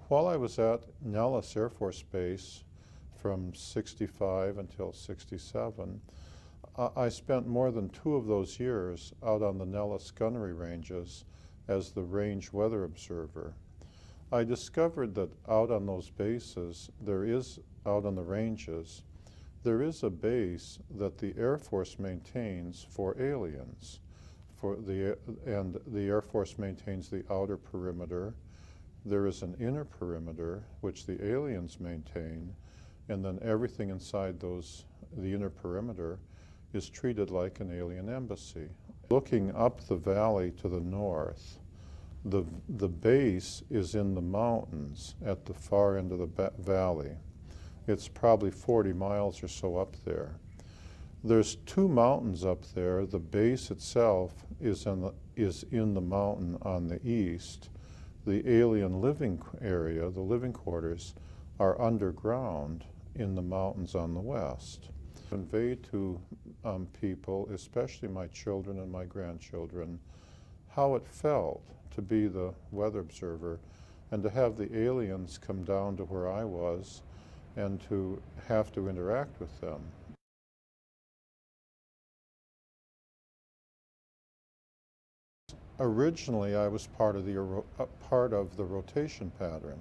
While I was at Nellis Air-Force Base from 65 until 67, I spent more than 2 of those years out on the Nellis gunnery ranges as the range weather observer. I discovered that out on those bases, out on the ranges, there is a base that the Air Force maintains for aliens. And the Air Force maintains the outer perimeter. There is an inner perimeter, which the aliens maintain, and then everything inside the inner perimeter is treated like an alien embassy. Looking up the valley to the north, the base is in the mountains at the far end of the valley. It's probably 40 miles or so up there. There's 2 mountains up there. The base itself is in the mountain on the east. The alien living area, the living quarters, are underground in the mountains on the west. Convey to people, especially my children and my grandchildren, how it felt to be the weather observer and to have the aliens come down to where I was and to have to interact with them. Originally, I was part of the rotation pattern.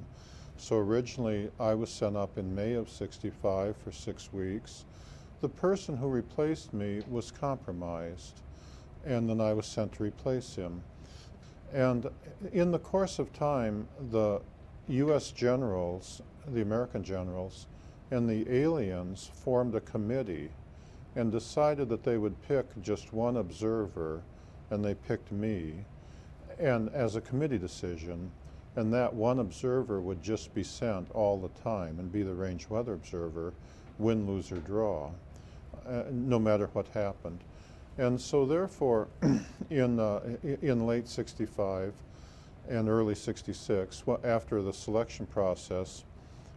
So originally, I was sent up in May of '65 for 6 weeks. The person who replaced me was compromised, and then I was sent to replace him. And in the course of time, the U.S. generals, the American generals, and the aliens formed a committee and decided that they would pick just one observer, and they picked me, and as a committee decision, and that one observer would just be sent all the time and be the range weather observer, win, lose, or draw, no matter what happened. And so therefore, in late '65 and early '66, after the selection process,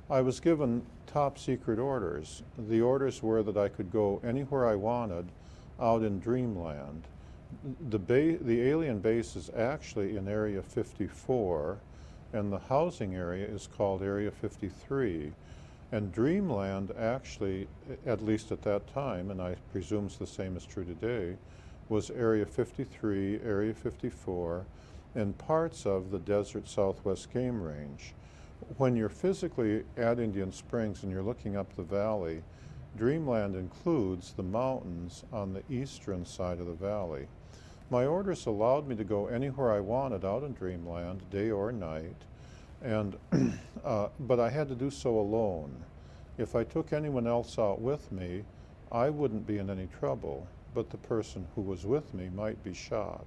I was given top secret orders. The orders were that I could go anywhere I wanted out in Dreamland. The alien base is actually in Area 54, and the housing area is called Area 53. And Dreamland actually, at least at that time, and I presume it's the same is true today, was Area 53, Area 54, and parts of the Desert Southwest Game Range. When you're physically at Indian Springs and you're looking up the valley, Dreamland includes the mountains on the eastern side of the valley. My orders allowed me to go anywhere I wanted out in Dreamland, day or night, and but I had to do so alone. If I took anyone else out with me, I wouldn't be in any trouble, but the person who was with me might be shot.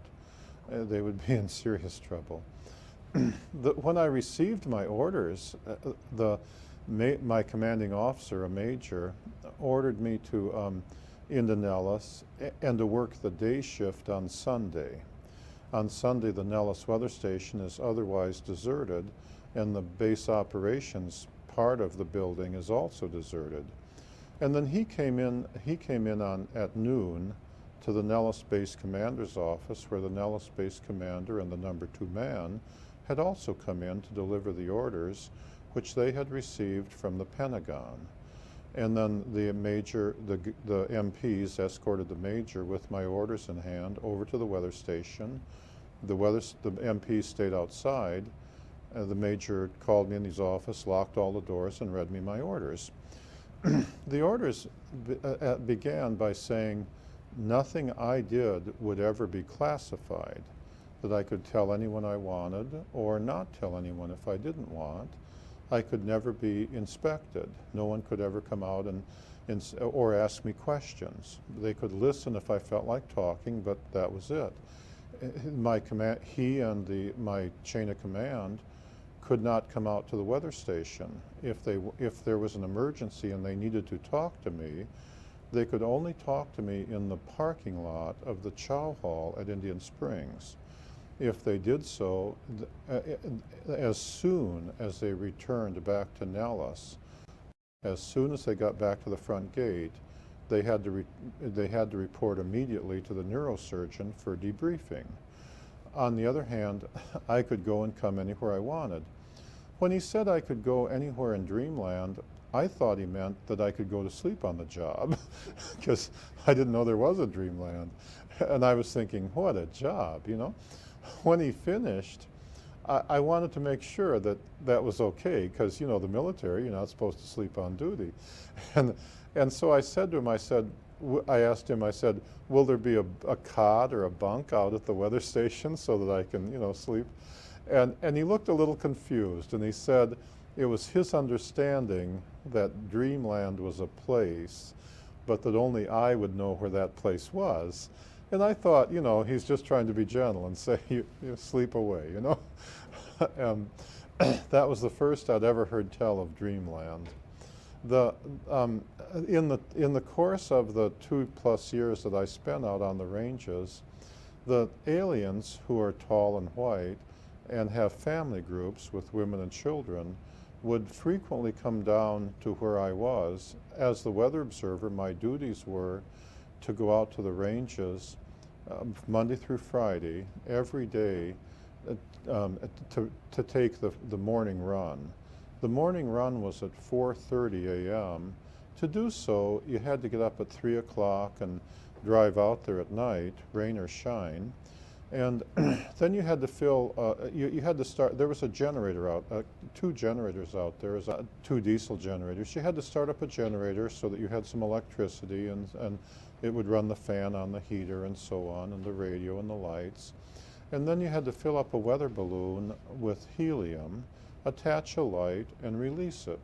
They would be in serious trouble. When I received my orders, my commanding officer, a major, ordered me to into Nellis and to work the day shift on Sunday. On Sunday, the Nellis weather station is otherwise deserted, and the base operations part of the building is also deserted. And then he came in at noon to the Nellis Base Commander's office, where the Nellis Base Commander and the number 2 man had also come in to deliver the orders which they had received from the Pentagon. And then the MPs escorted the major with my orders in hand over to the weather station. The MPs stayed outside. The major called me in his office, locked all the doors, and read me my orders. The orders began by saying nothing I did would ever be classified, that I could tell anyone I wanted or not tell anyone if I didn't want. I could never be inspected. No one could ever come out or ask me questions. They could listen if I felt like talking, but that was it. He and my chain of command could not come out to the weather station. If there was an emergency and they needed to talk to me, they could only talk to me in the parking lot of the Chow Hall at Indian Springs. If they did so, as soon as they returned back to Nellis, as soon as they got back to the front gate, they had to report immediately to the neurosurgeon for debriefing. On the other hand, I could go and come anywhere I wanted. When he said I could go anywhere in Dreamland, I thought he meant that I could go to sleep on the job because I didn't know there was a Dreamland. And I was thinking, what a job, you know? When he finished, I wanted to make sure that that was okay because, you know, the military, you're not supposed to sleep on duty. And so I said to him, I asked him, I said, will there be a cot or a bunk out at the weather station so that I can, you know, sleep? And he looked a little confused, and he said it was his understanding that Dreamland was a place, but that only I would know where that place was. And I thought, you know, he's just trying to be gentle and say, you sleep away, you know. That was the first I'd ever heard tell of Dreamland. In the course of the 2+ years that I spent out on the ranges, the aliens, who are tall and white and have family groups with women and children, would frequently come down to where I was. As the weather observer, my duties were to go out to the ranges Monday through Friday, every day, to take the morning run. The morning run was at 4:30 a.m. To do so, you had to get up at 3 o'clock and drive out there at night, rain or shine. And then you had to fill, you had to start, there was a generator out, 2 generators out there, 2 diesel generators. You had to start up a generator so that you had some electricity, and it would run the fan on the heater and so on, and the radio and the lights. And then you had to fill up a weather balloon with helium, attach a light, and release it.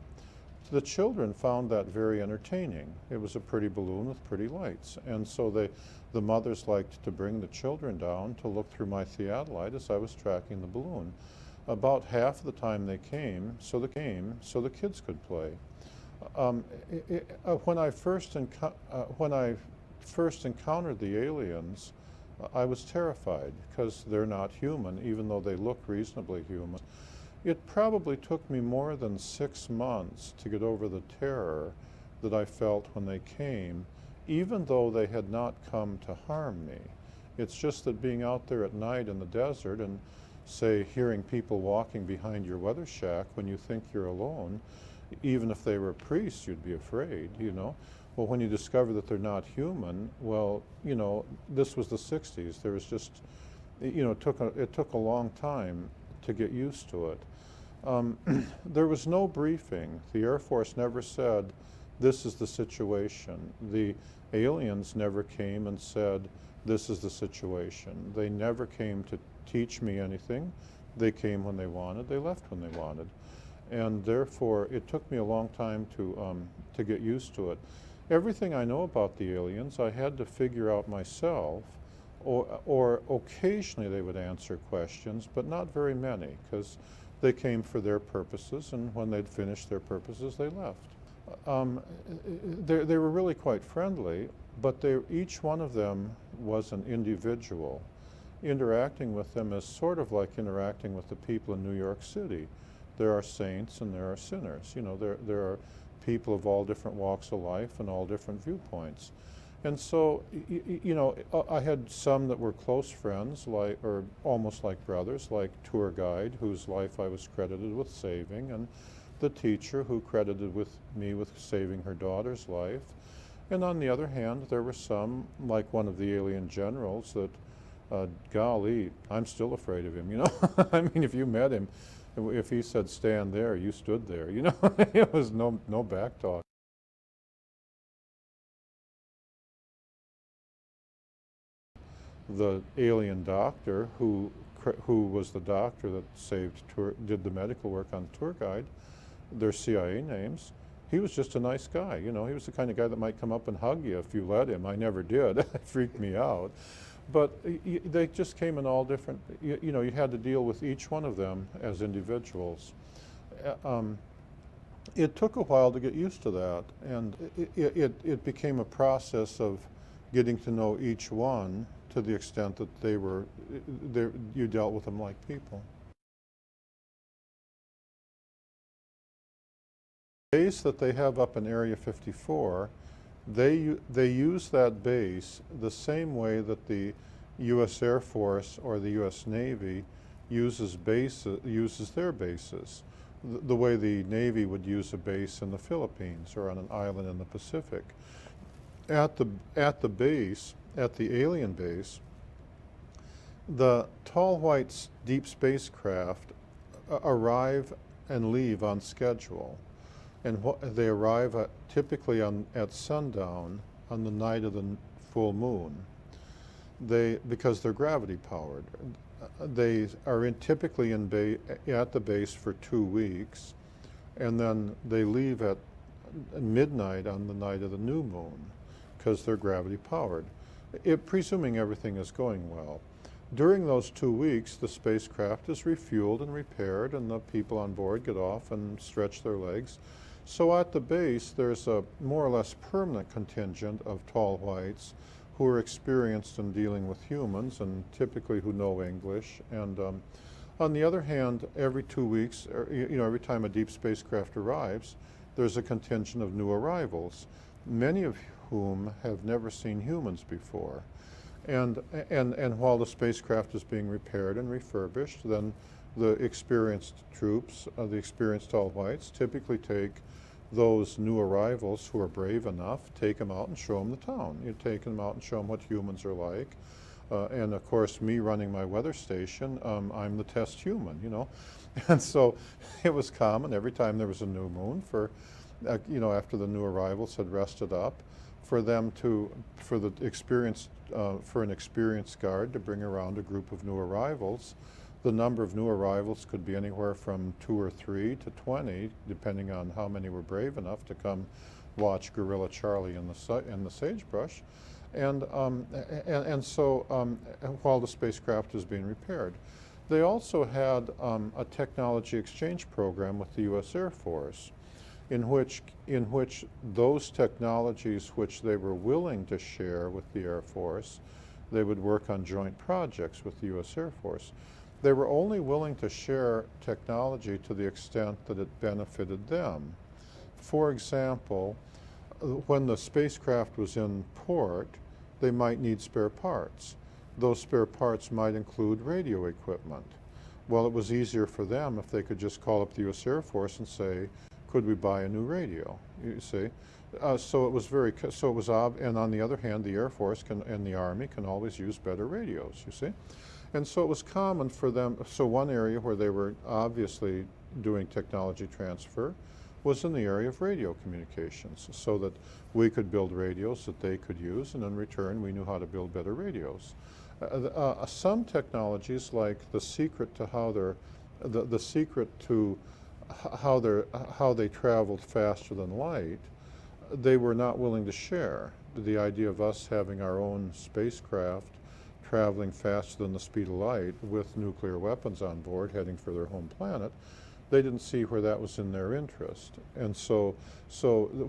The children found that very entertaining. It was a pretty balloon with pretty lights. And so the mothers liked to bring the children down to look through my theodolite as I was tracking the balloon. About half the time they came so the kids could play. When I first encountered the aliens, I was terrified because they're not human, even though they look reasonably human. It probably took me more than 6 months to get over the terror that I felt when they came, even though they had not come to harm me. It's just that being out there at night in the desert and, say, hearing people walking behind your weather shack when you think you're alone, even if they were priests, you'd be afraid, you know. Well, when you discover that they're not human, well, you know, this was the 60s. There was just, you know, it took a long time to get used to it. There was no briefing. The Air Force never said, this is the situation. The aliens never came and said, this is the situation. They never came to teach me anything. They came when they wanted. They left when they wanted. And therefore, it took me a long time to get used to it. Everything I know about the aliens, I had to figure out myself, or occasionally they would answer questions, but not very many, because they came for their purposes, and when they'd finished their purposes, they left. They were really quite friendly, but each one of them was an individual. Interacting with them is sort of like interacting with the people in New York City. There are saints and there are sinners. You know, there are people of all different walks of life and all different viewpoints. And so, you know, I had some that were close friends, or almost like brothers, like tour guide, whose life I was credited with saving, and the teacher who credited me with saving her daughter's life. And on the other hand, there were some, like one of the alien generals, that, golly, I'm still afraid of him, you know. I mean, if you met him, if he said stand there, you stood there, you know. It was no back talk. The alien doctor who was the doctor that did the medical work on the tour guide, their CIA names, he was just a nice guy, you know. He was the kind of guy that might come up and hug you if you let him. I never did. It freaked me out. But they just came in all different, you know, you had to deal with each one of them as individuals. It took a while to get used to that, and it became a process of getting to know each one to the extent that you dealt with them like people. The base that they have up in Area 54, they use that base the same way that the U.S. Air Force or the U.S. Navy uses their bases. the way the Navy would use a base in the Philippines or on an island in the Pacific. At the base, at the alien base, the tall white deep spacecraft arrive and leave on schedule, and they arrive typically at sundown on the night of the full moon. Because they're gravity powered. They are typically at the base for 2 weeks, and then they leave at midnight on the night of the new moon because they're gravity powered, presuming everything is going well. During those 2 weeks, the spacecraft is refueled and repaired, and the people on board get off and stretch their legs. So at the base, there's a more or less permanent contingent of tall whites who are experienced in dealing with humans and typically who know English. And on the other hand, every 2 weeks, every time a deep spacecraft arrives, there's a contingent of new arrivals, many of whom have never seen humans before. And while the spacecraft is being repaired and refurbished, then the experienced troops, the experienced tall whites, typically take those new arrivals who are brave enough, take them out and show them the town. You take them out and show them what humans are like. And of course, me running my weather station, I'm the test human, And so it was common every time there was a new moon for, after the new arrivals had rested up, for an experienced guard to bring around a group of new arrivals. The number of new arrivals could be anywhere from 2 or 3 to 20, depending on how many were brave enough to come watch Gorilla Charlie in the sagebrush. And so while the spacecraft is being repaired. They also had a technology exchange program with the U.S. Air Force, in which those technologies which they were willing to share with the Air Force, they would work on joint projects with the U.S. Air Force. They were only willing to share technology to the extent that it benefited them. For example, when the spacecraft was in port, they might need spare parts. Those spare parts might include radio equipment. Well, it was easier for them if they could just call up the U.S. Air Force and say, could we buy a new radio, you see? And on the other hand, the Air Force and the Army can always use better radios, you see? And so it was common for them, so one area where they were obviously doing technology transfer was in the area of radio communications, so that we could build radios that they could use, and in return we knew how to build better radios. Some technologies, like the secret to how they traveled faster than light, they were not willing to share. The idea of us having our own spacecraft traveling faster than the speed of light with nuclear weapons on board heading for their home planet, they didn't see where that was in their interest. And so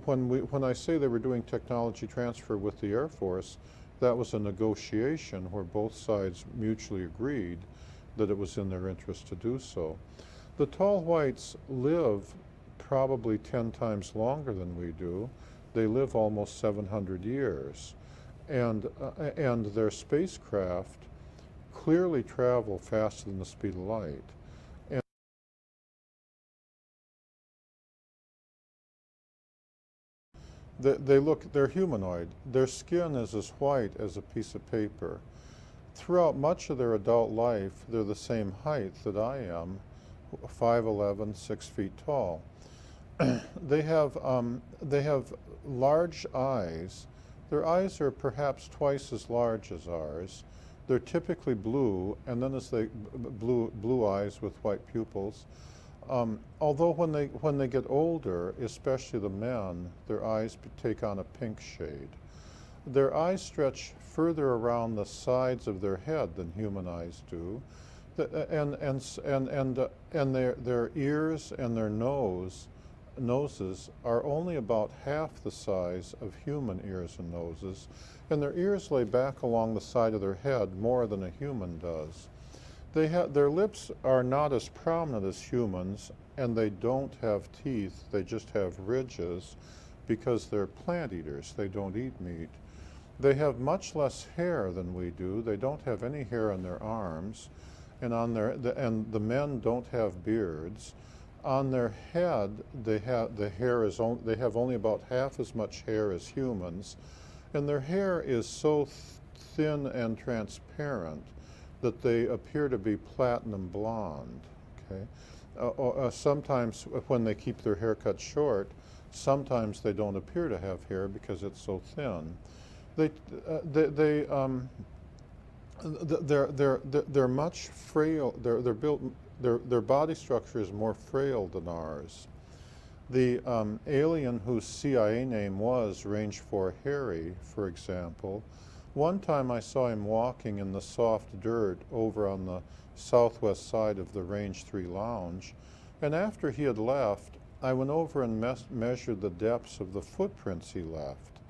when I say they were doing technology transfer with the Air Force, that was a negotiation where both sides mutually agreed that it was in their interest to do so. The tall whites live probably 10 times longer than we do. They live almost 700 years. And their spacecraft clearly travel faster than the speed of light. And they're humanoid. Their skin is as white as a piece of paper. Throughout much of their adult life, they're the same height that I am, 5'11", 6 feet tall. They have large eyes. Their eyes are perhaps twice as large as ours. They're typically blue, and then blue eyes with white pupils. Although when they get older, especially the men, their eyes take on a pink shade. Their eyes stretch further around the sides of their head than human eyes do, and their ears and their noses are only about half the size of human ears and noses, and their ears lay back along the side of their head more than a human does. Their lips are not as prominent as humans, and they don't have teeth, they just have ridges because they're plant eaters, they don't eat meat. They have much less hair than we do. They don't have any hair on their arms, and the men don't have beards. On their head, they have they have only about half as much hair as humans, and their hair is so thin and transparent that they appear to be platinum blonde. Okay, sometimes when they keep their hair cut short, sometimes they don't appear to have hair because it's so thin. They they they're much frail. They're built. Their body structure is more frail than ours. The alien whose CIA name was Range 4 Harry, for example, one time I saw him walking in the soft dirt over on the southwest side of the Range 3 lounge, and after he had left, I went over and measured the depths of the footprints he left.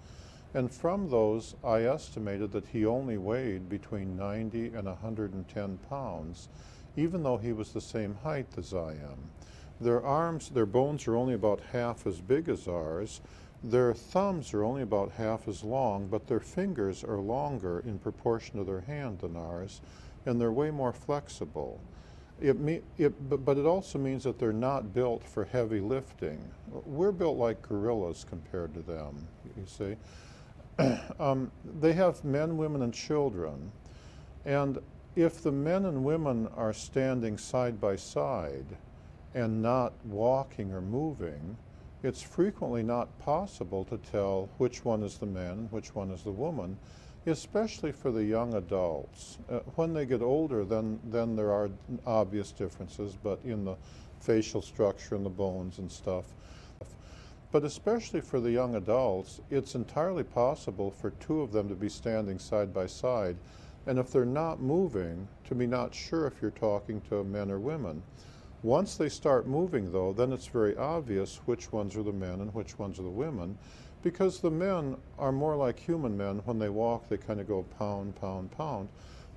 And from those, I estimated that he only weighed between 90 and 110 pounds, even though he was the same height as I am. Their arms, their bones are only about half as big as ours. Their thumbs are only about half as long, but their fingers are longer in proportion to their hand than ours, and they're way more flexible. But it also means that they're not built for heavy lifting. We're built like gorillas compared to them, you see. They have men, women, and children. And if the men and women are standing side by side and not walking or moving, it's frequently not possible to tell which one is the man and which one is the woman, especially for the young adults. When they get older, then there are obvious differences, but in the facial structure and the bones and stuff. But especially for the young adults, it's entirely possible for two of them to be standing side by side, and if they're not moving, to be not sure if you're talking to men or women. Once they start moving, though, then it's very obvious which ones are the men and which ones are the women, because the men are more like human men. When they walk, they kind of go pound, pound, pound,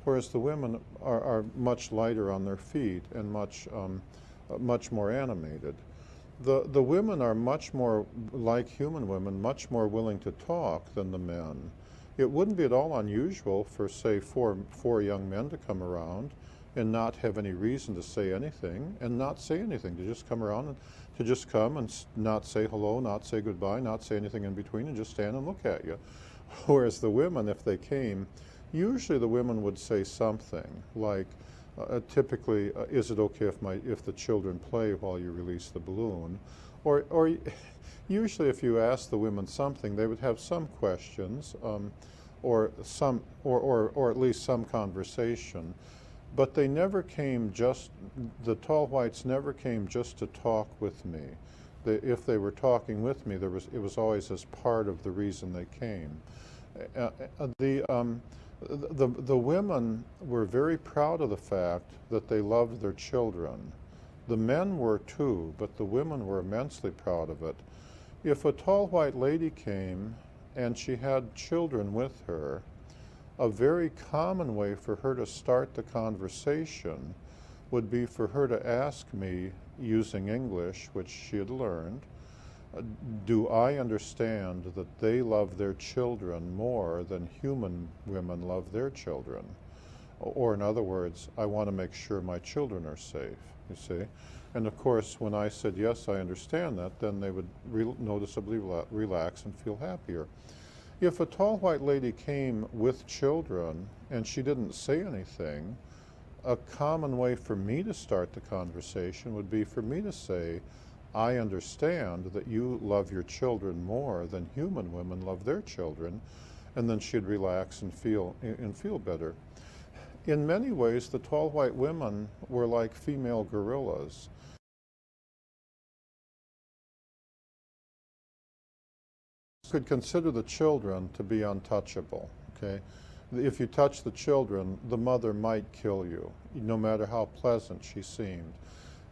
whereas the women are much lighter on their feet and much more animated. The women are much more like human women, much more willing to talk than the men. It wouldn't be at all unusual for, say, four young men to come around and not have any reason to say anything, and not say anything, to just come around and to just come and not say hello, not say goodbye, not say anything in between, and just stand and look at you. Whereas the women, if they came, usually the women would say something like, typically, is it okay if the children play while you release the balloon? Or usually if you ask the women something, they would have some questions, or at least some conversation. But they never came the tall whites never came just to talk with me. If they were talking with me, it was always as part of the reason they came. The women were very proud of the fact that they loved their children. The men were too, but the women were immensely proud of it. If a tall white lady came and she had children with her, a very common way for her to start the conversation would be for her to ask me, using English, which she had learned, do I understand that they love their children more than human women love their children? Or in other words, I want to make sure my children are safe, you see? And of course, when I said, yes, I understand that, then they would noticeably relax and feel happier. If a tall white lady came with children and she didn't say anything, a common way for me to start the conversation would be for me to say, I understand that you love your children more than human women love their children, and then she'd relax and feel better. In many ways, the tall white women were like female gorillas. Could consider the children to be untouchable, okay? If you touch the children, the mother might kill you, no matter how pleasant she seemed,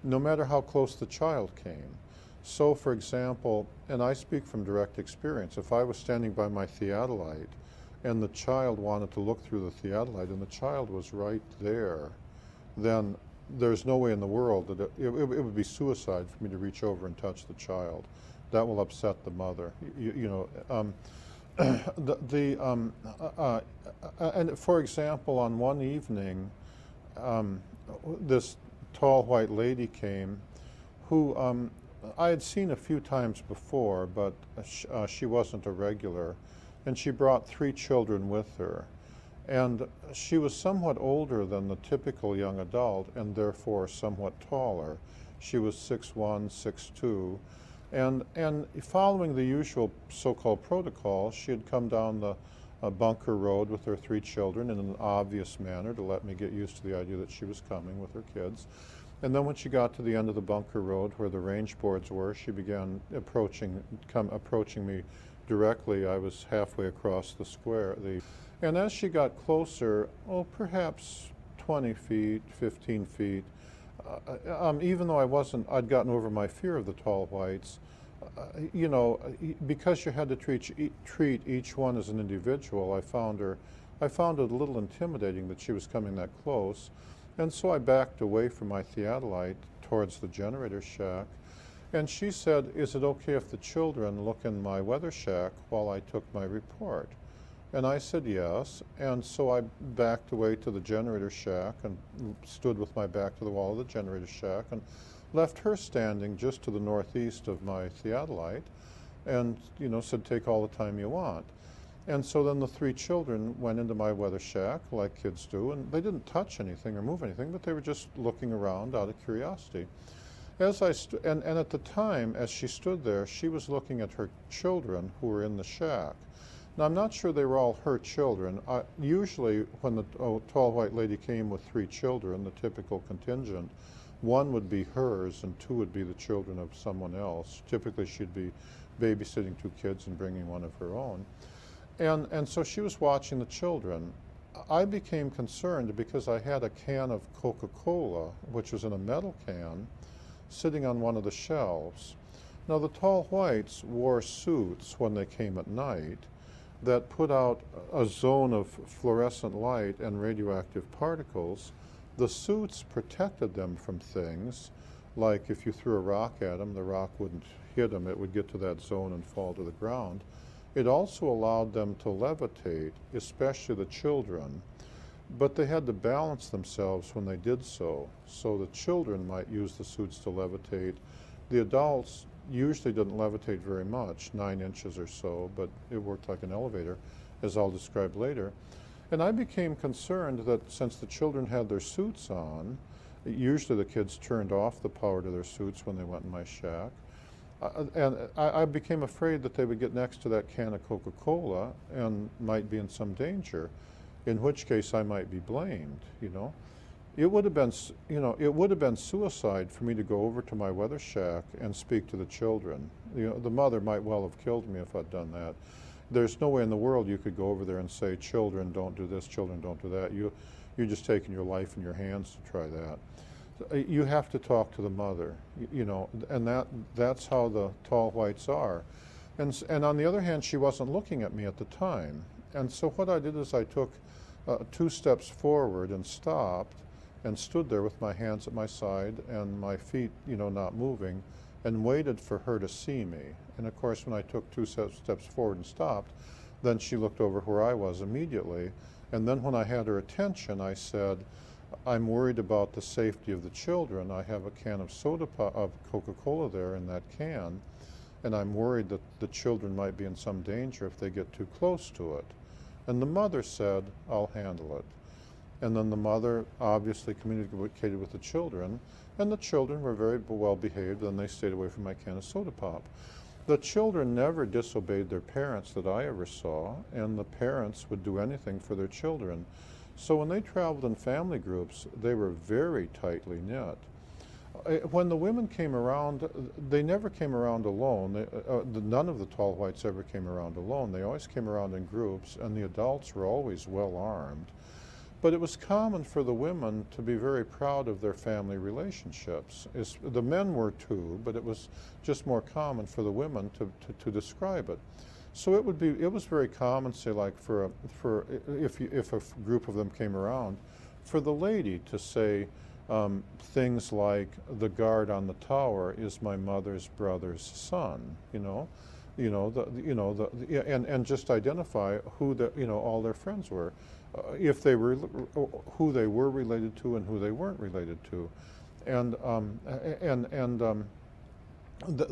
no matter how close the child came. So, for example, and I speak from direct experience, if I was standing by my theodolite and the child wanted to look through the theodolite and the child was right there, then there's no way in the world that it would be suicide for me to reach over and touch the child. That will upset the mother. And for example, on one evening, this tall white lady came who I had seen a few times before, but she wasn't a regular, and she brought 3 children with her. And she was somewhat older than the typical young adult, and therefore somewhat taller. She was 6'1", 6'2", and following the usual so-called protocol, she had come down the bunker road with her 3 children in an obvious manner to let me get used to the idea that she was coming with her kids. And then when she got to the end of the bunker road where the range boards were, she began approaching me directly. I was halfway across the square. And as she got closer, perhaps 20 feet, 15 feet, even though I'd gotten over my fear of the tall whites, you know, because you had to treat each one as an individual, I found it a little intimidating that she was coming that close. And so I backed away from my theodolite towards the generator shack. And she said, "Is it okay if the children look in my weather shack while I took my report?" And I said yes. And so I backed away to the generator shack and stood with my back to the wall of the generator shack and left her standing just to the northeast of my theodolite and, you know, said, "Take all the time you want." And so then the 3 children went into my weather shack, like kids do, and they didn't touch anything or move anything, but they were just looking around out of curiosity. And at the time, as she stood there, she was looking at her children who were in the shack. Now, I'm not sure they were all her children. Usually, when the tall white lady came with 3 children, the typical contingent, 1 would be hers and 2 would be the children of someone else. Typically, she'd be babysitting 2 kids and bringing 1 of her own. And so she was watching the children. I became concerned because I had a can of Coca-Cola, which was in a metal can, sitting on one of the shelves. Now, the tall whites wore suits when they came at night that put out a zone of fluorescent light and radioactive particles. The suits protected them from things, like if you threw a rock at them, the rock wouldn't hit them, it would get to that zone and fall to the ground. It also allowed them to levitate, especially the children, but they had to balance themselves when they did so. So the children might use the suits to levitate. The adults usually didn't levitate very much, 9 inches or so, but it worked like an elevator, as I'll describe later. And I became concerned that since the children had their suits on, usually the kids turned off the power to their suits when they went in my shack, and I became afraid that they would get next to that can of Coca-Cola and might be in some danger, in which case I might be blamed, you know. It would have been, you know, it would have been suicide for me to go over to my weather shack and speak to the children. You know, the mother might well have killed me if I'd done that. There's no way in the world you could go over there and say, "Children, don't do this, children, don't do that." You're just taking your life in your hands to try that. You have to talk to the mother, you know, and that's how the tall whites are. And on the other hand, she wasn't looking at me at the time. And so what I did is I took 2 steps forward and stopped and stood there with my hands at my side and my feet, you know, not moving, and waited for her to see me. And of course, when I took 2 steps forward and stopped, then she looked over where I was immediately. And then when I had her attention, I said, "I'm worried about the safety of the children. I have a can of of Coca-Cola there in that can, and I'm worried that the children might be in some danger if they get too close to it." And the mother said, "I'll handle it." And then the mother obviously communicated with the children, and the children were very well behaved, and they stayed away from my can of soda pop. The children never disobeyed their parents that I ever saw, and the parents would do anything for their children. So when they traveled in family groups, they were very tightly knit. When the women came around, they never came around alone. None of the tall whites ever came around alone. They always came around in groups, and the adults were always well armed. But it was common for the women to be very proud of their family relationships. The men were too, but it was just more common for the women to describe it. So it was very common, say, like if a group of them came around, for the lady to say things like, "The guard on the tower is my mother's brother's son," and just identify who all their friends were, if they were who they were related to and who they weren't related to, and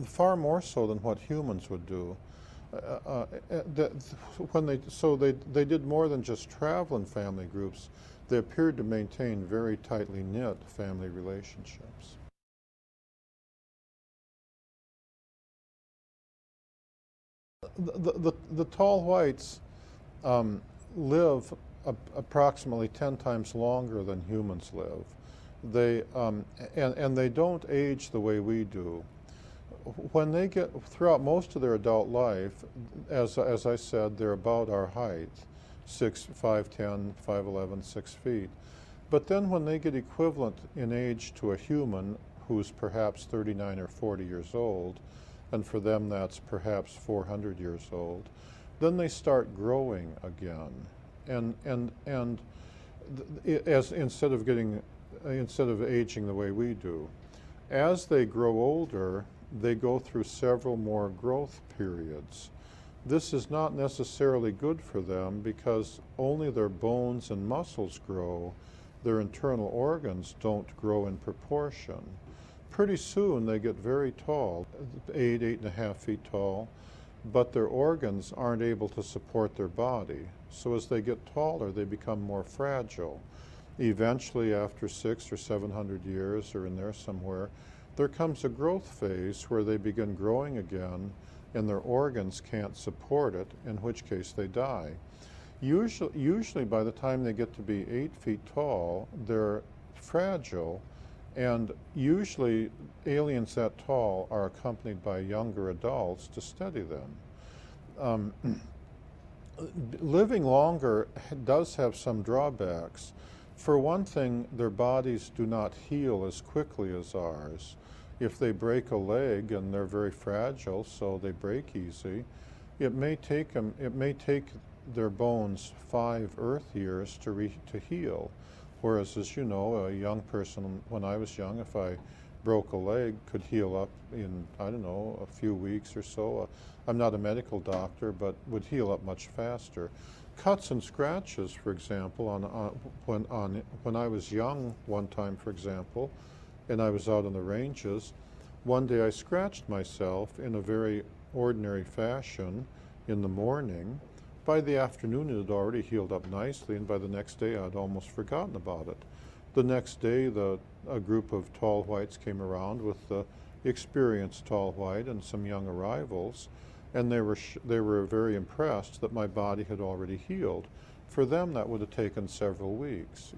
far more so than what humans would do. They did more than just travel in family groups. They appeared to maintain very tightly knit family relationships. The tall whites live approximately 10 times longer than humans live. And they don't age the way we do. When they get throughout most of their adult life, as I said, they're about our height, 5'10", 5'11", 6 feet. But then when they get equivalent in age to a human who's perhaps 39 or 40 years old, and for them that's perhaps 400 years old, then they start growing again. Instead of aging the way we do. As they grow older, they go through several more growth periods. This is not necessarily good for them because only their bones and muscles grow. Their internal organs don't grow in proportion. Pretty soon they get very tall, 8.5 feet tall, but their organs aren't able to support their body. So as they get taller, they become more fragile. Eventually, after 600 or 700 years, or in there somewhere, there comes a growth phase where they begin growing again and their organs can't support it, in which case they die. Usually by the time they get to be 8 feet tall, they're fragile, and usually aliens that tall are accompanied by younger adults to steady them. Living longer does have some drawbacks. For one thing, their bodies do not heal as quickly as ours. If they break a leg, and they're very fragile, so they break easy, it may take their bones 5 Earth years to heal. Whereas, as you know, a young person, when I was young, if I broke a leg, could heal up in, I don't know, a few weeks or so. I'm not a medical doctor, but would heal up much faster. Cuts and scratches, for example, when I was young one time, for example, and I was out on the ranges, one day I scratched myself in a very ordinary fashion in the morning. By the afternoon it had already healed up nicely, and by the next day I'd almost forgotten about it. The next day a group of tall whites came around with the experienced tall white and some young arrivals, and they were very impressed that my body had already healed. For them that would have taken several weeks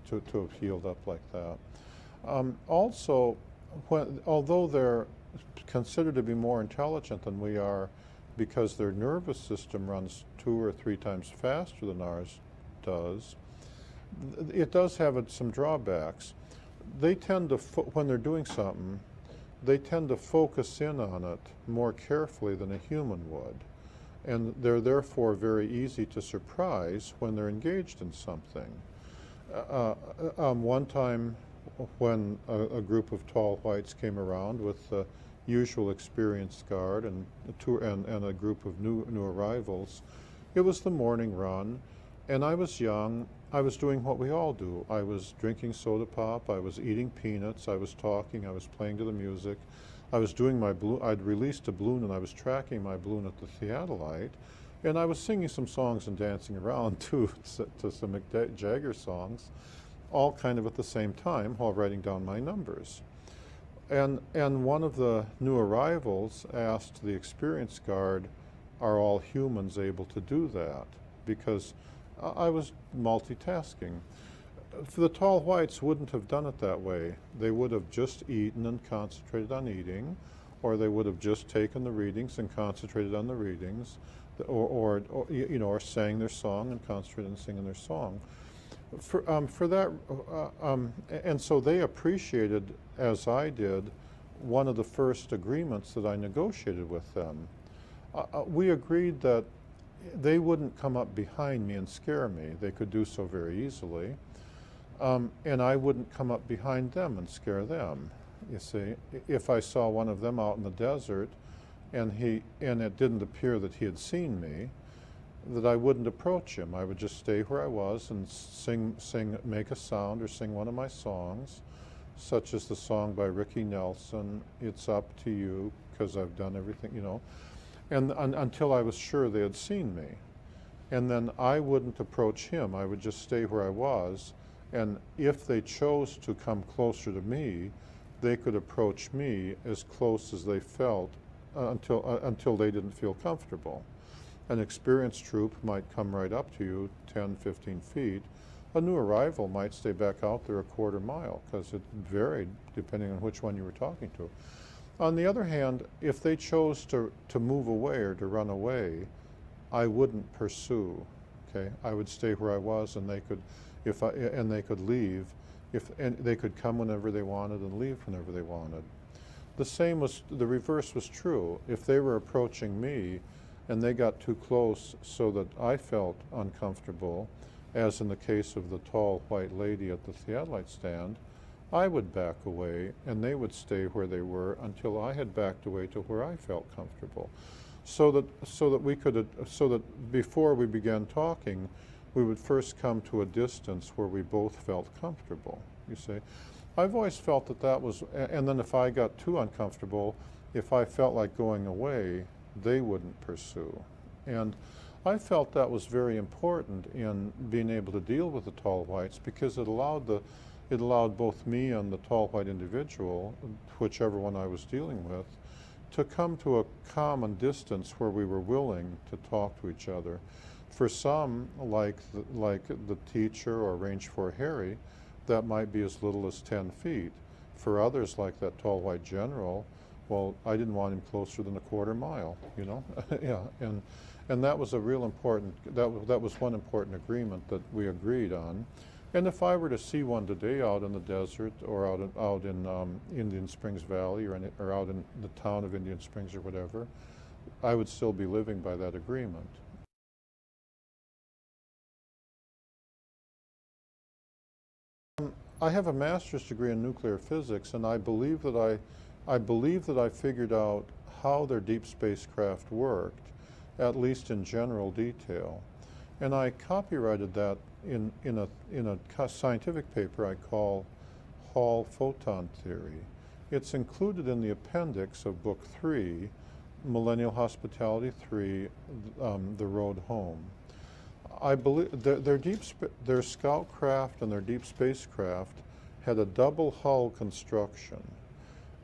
to have healed up like that. Also, although they're considered to be more intelligent than we are because their nervous system runs 2 or 3 times faster than ours does, it does have some drawbacks. They tend to, when they're doing something, they tend to focus in on it more carefully than a human would. And they're therefore very easy to surprise when they're engaged in something. One time when a group of tall whites came around with the usual experienced guard and a group of new arrivals, it was the morning run, and I was young. I was doing what we all do. I was drinking soda pop, I was eating peanuts, I was talking, I was playing to the music. I was doing my balloon. I'd released a balloon and I was tracking my balloon at the theodolite, and I was singing some songs and dancing around too to some Mick Jagger songs, all kind of at the same time while writing down my numbers. And one of the new arrivals asked the experienced guard, "Are all humans able to do that?" Because I was multitasking. The tall whites wouldn't have done it that way. They would have just eaten and concentrated on eating, or they would have just taken the readings and concentrated on the readings, or sang their song and concentrated on singing their song. For that, and so they appreciated, as I did, one of the first agreements that I negotiated with them. We agreed that they wouldn't come up behind me and scare me. They could do so very easily. And I wouldn't come up behind them and scare them. You see, if I saw one of them out in the desert and it didn't appear that he had seen me, that I wouldn't approach him. I would just stay where I was and make a sound or sing one of my songs, such as the song by Ricky Nelson, "It's Up to You," because I've done everything, you know, and until I was sure they had seen me. And then I wouldn't approach him. I would just stay where I was. And if they chose to come closer to me, they could approach me as close as they felt until they didn't feel comfortable. An experienced troop might come right up to you 10, 15 feet. A new arrival might stay back out there a quarter mile because it varied depending on which one you were talking to. On the other hand, if they chose to move away or to run away, I wouldn't pursue. Okay, I would stay where I was, and they could, and they could leave, and they could come whenever they wanted and leave whenever they wanted. The reverse was true. If they were approaching me, and they got too close so that I felt uncomfortable, as in the case of the tall white lady at the theodolite stand, I would back away, and they would stay where they were until I had backed away to where I felt comfortable. So that before we began talking, we would first come to a distance where we both felt comfortable, you see. I've always felt that was, and then if I got too uncomfortable, if I felt like going away, they wouldn't pursue. And I felt that was very important in being able to deal with the tall whites, because it allowed both me and the tall white individual, whichever one I was dealing with, to come to a common distance where we were willing to talk to each other. For some, like the teacher or Range 4 Harry, that might be as little as 10 feet. For others, like that tall white general, well, I didn't want him closer than a quarter mile, you know? Yeah, and that was a real important, that was one important agreement that we agreed on. And if I were to see one today out in the desert or out in Indian Springs Valley or out in the town of Indian Springs or whatever, I would still be living by that agreement. I have a master's degree in nuclear physics, and I believe that I figured out how their deep spacecraft worked, at least in general detail. And I copyrighted that in a scientific paper I call Hall Photon Theory. It's included in the appendix of Book 3, Millennial Hospitality 3, The Road Home. I believe their scout craft and their deep spacecraft had a double hull construction.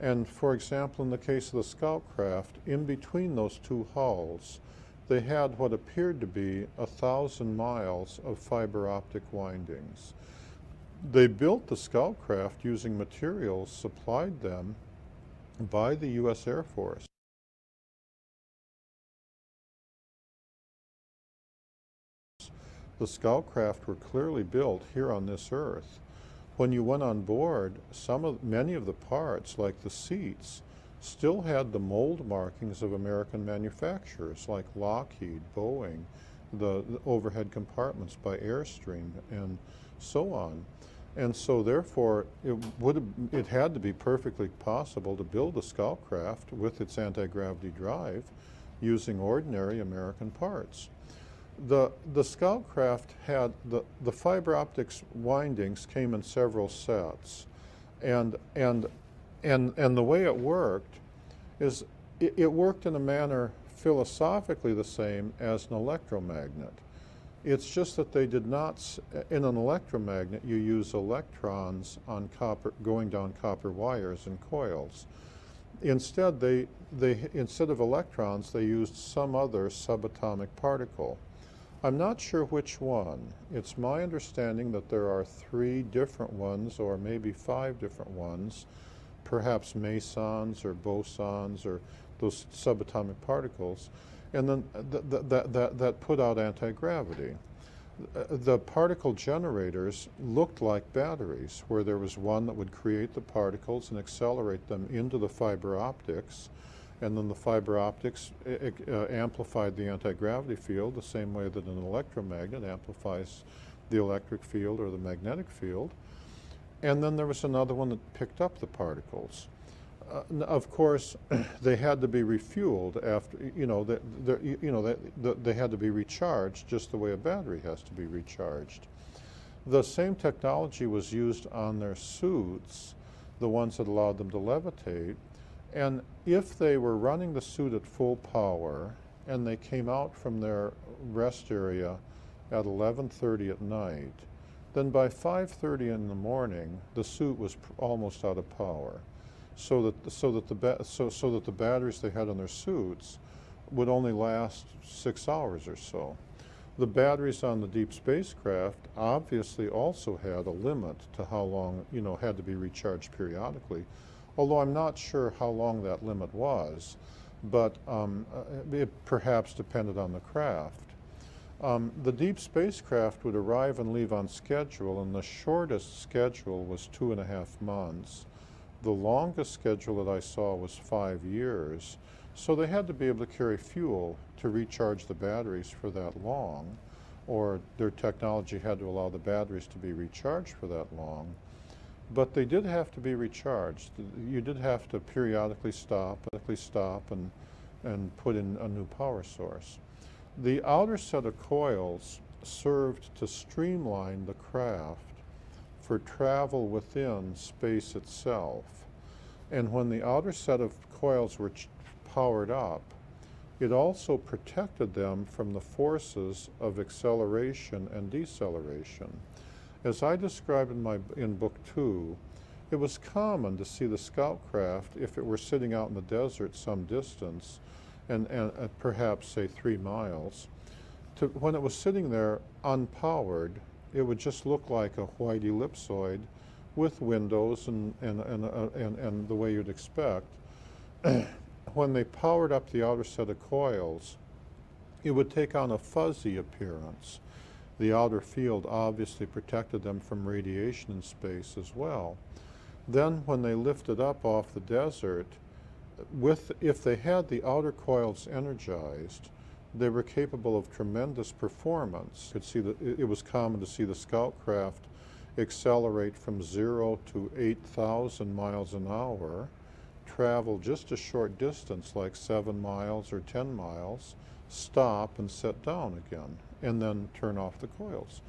And for example, in the case of the scout craft, in between those two hulls, they had what appeared to be 1,000 miles of fiber optic windings. They built the scout craft using materials supplied them by the U.S. Air Force. The scout craft were clearly built here on this earth. When you went on board, many of the parts, like the seats, still had the mold markings of American manufacturers like Lockheed, Boeing, the overhead compartments by Airstream, and so on. And so therefore, it had to be perfectly possible to build a scout craft with its anti-gravity drive using ordinary American parts. The scout craft had the fiber optics windings came in several sets, and the way it worked is it worked in a manner philosophically the same as an electromagnet. It's just that they did not, in an electromagnet you use electrons on going down copper wires and coils. Instead, instead of electrons, they used some other subatomic particle. I'm not sure which one. It's my understanding that there are 3 different ones, or maybe 5 different ones, perhaps mesons or bosons or those subatomic particles, and then that put out anti-gravity. The particle generators looked like batteries, where there was one that would create the particles and accelerate them into the fiber optics, and then the fiber optics amplified the anti-gravity field the same way that an electromagnet amplifies the electric field or the magnetic field. And then there was another one that picked up the particles. Of course, they had to be refueled after, they had to be recharged just the way a battery has to be recharged. The same technology was used on their suits, the ones that allowed them to levitate. And if they were running the suit at full power and they came out from their rest area at 11:30 at night, then by 5:30 in the morning, the suit was almost out of power, so that the batteries they had on their suits would only last 6 hours or so. The batteries on the deep spacecraft obviously also had a limit to how long, had to be recharged periodically, although I'm not sure how long that limit was, but it perhaps depended on the craft. The deep spacecraft would arrive and leave on schedule, and the shortest schedule was 2.5 months. The longest schedule that I saw was 5 years. So they had to be able to carry fuel to recharge the batteries for that long, or their technology had to allow the batteries to be recharged for that long. But they did have to be recharged. You did have to periodically stop and put in a new power source. The outer set of coils served to streamline the craft for travel within space itself. And when the outer set of coils were powered up, it also protected them from the forces of acceleration and deceleration. As I described in book 2, it was common to see the scout craft, if it were sitting out in the desert some distance, and perhaps say 3 miles, when it was sitting there unpowered, it would just look like a white ellipsoid with windows and the way you'd expect. When they powered up the outer set of coils, it would take on a fuzzy appearance. The outer field obviously protected them from radiation in space as well. Then when they lifted up off the desert, if they had the outer coils energized, they were capable of tremendous performance. It was common to see the scout craft accelerate from 0 to 8,000 miles an hour, travel just a short distance, like 7 miles or 10 miles, stop and set down again, and then turn off the coils.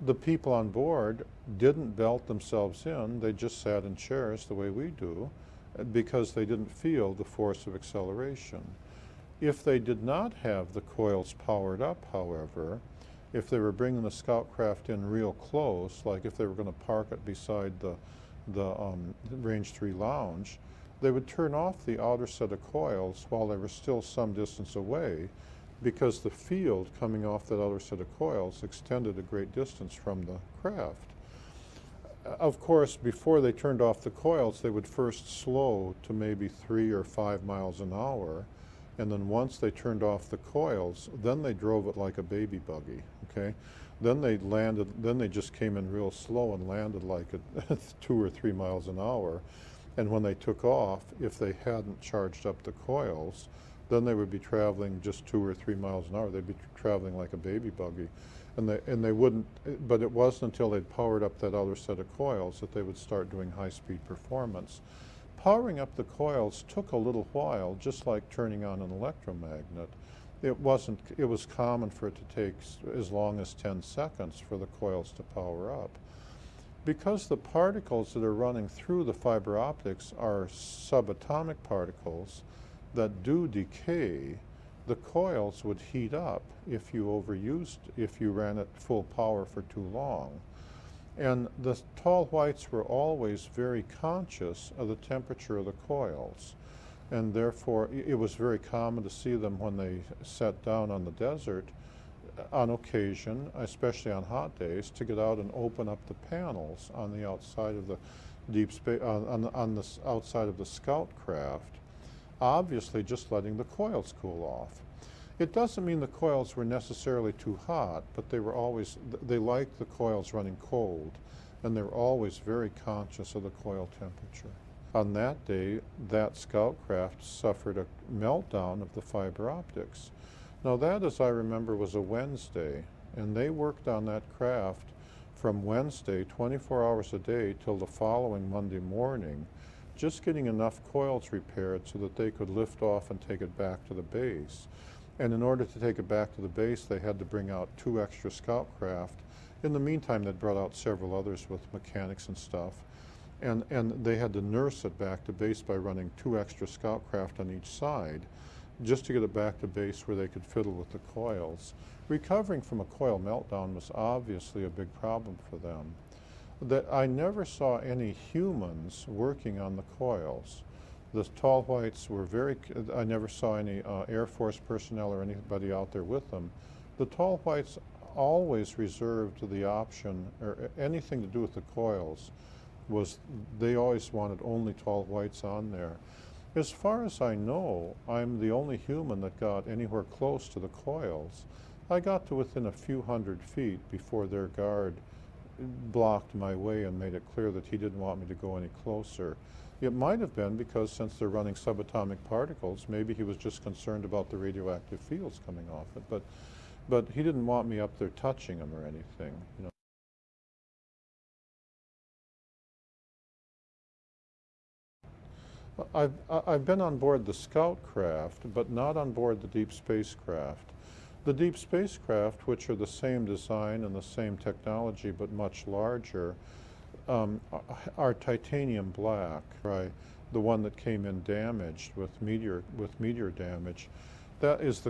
The people on board didn't belt themselves in, they just sat in chairs the way we do, because they didn't feel the force of acceleration. If they did not have the coils powered up, however, if they were bringing the scout craft in real close, like if they were going to park it beside the Range 3 lounge, they would turn off the outer set of coils while they were still some distance away, because the field coming off that outer set of coils extended a great distance from the craft. Of course, before they turned off the coils, they would first slow to maybe 3 or 5 miles an hour, and then once they turned off the coils, then they drove it like a baby buggy, okay? Then they just came in real slow and landed like at 2 or 3 miles an hour. And when they took off, if they hadn't charged up the coils, then they would be traveling just 2 or 3 miles an hour. They'd be traveling like a baby buggy. And they wouldn't, but it wasn't until they'd powered up that other set of coils that they would start doing high-speed performance. Powering up the coils took a little while, just like turning on an electromagnet. It was common for it to take as long as 10 seconds for the coils to power up. Because the particles that are running through the fiber optics are subatomic particles that do decay, the coils would heat up if you ran at full power for too long. And the tall whites were always very conscious of the temperature of the coils. And therefore, it was very common to see them when they sat down on the desert, on occasion, especially on hot days, to get out and open up the panels on the outside of the deep space, on the outside of the scout craft, obviously just letting the coils cool off. It doesn't mean the coils were necessarily too hot, but they liked the coils running cold, and they were always very conscious of the coil temperature. On that day, that scout craft suffered a meltdown of the fiber optics. Now that, as I remember, was a Wednesday, and they worked on that craft from Wednesday, 24 hours a day, till the following Monday morning, just getting enough coils repaired so that they could lift off and take it back to the base. And in order to take it back to the base, they had to bring out 2 extra scout craft. In the meantime, they'd brought out several others with mechanics and stuff. and they had to nurse it back to base by running 2 extra scout craft on each side just to get it back to base where they could fiddle with the coils. Recovering from a coil meltdown was obviously a big problem for them. That I never saw any humans working on the coils. The tall whites were I never saw any Air Force personnel or anybody out there with them. The tall whites always reserved the option, or anything to do with the coils, they always wanted only tall whites on there. As far as I know, I'm the only human that got anywhere close to the coils. I got to within a few hundred feet before their guard blocked my way and made it clear that he didn't want me to go any closer. It might have been because since they're running subatomic particles, maybe he was just concerned about the radioactive fields coming off it, but he didn't want me up there touching them or anything. You know. I've been on board the scout craft, but not on board the deep spacecraft. The deep spacecraft, which are the same design and the same technology but much larger, are titanium black. Right, the one that came in damaged with meteor damage. That is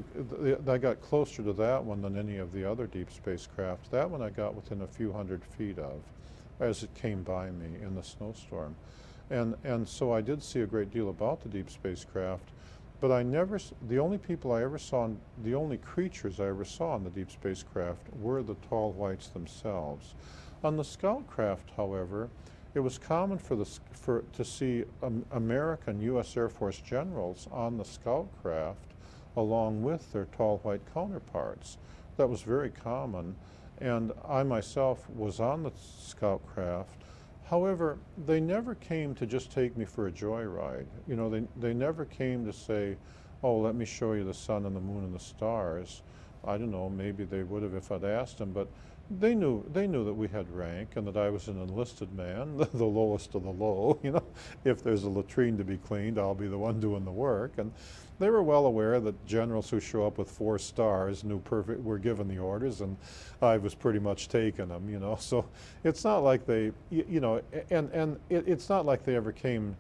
I got closer to that one than any of the other deep spacecraft. That one I got within a few hundred feet of, as it came by me in the snowstorm. And so I did see a great deal about the deep spacecraft, but the only people I ever saw, the only creatures I ever saw in the deep spacecraft were the tall whites themselves. On the scout craft, however, it was common to see American U.S. Air Force generals on the scout craft along with their tall white counterparts. That was very common, and I myself was on the scout craft. However, they never came to just take me for a joyride. You know, they never came to say, oh, let me show you the sun and the moon and the stars. I don't know, maybe they would have if I'd asked them, but they knew that we had rank and that I was an enlisted man, the lowest of the low. You know, if there's a latrine to be cleaned, I'll be the one doing the work. And they were well aware that generals who show up with 4 stars were given the orders, and I was pretty much taking them, you know. So it's not like they, you know, it's not like they ever came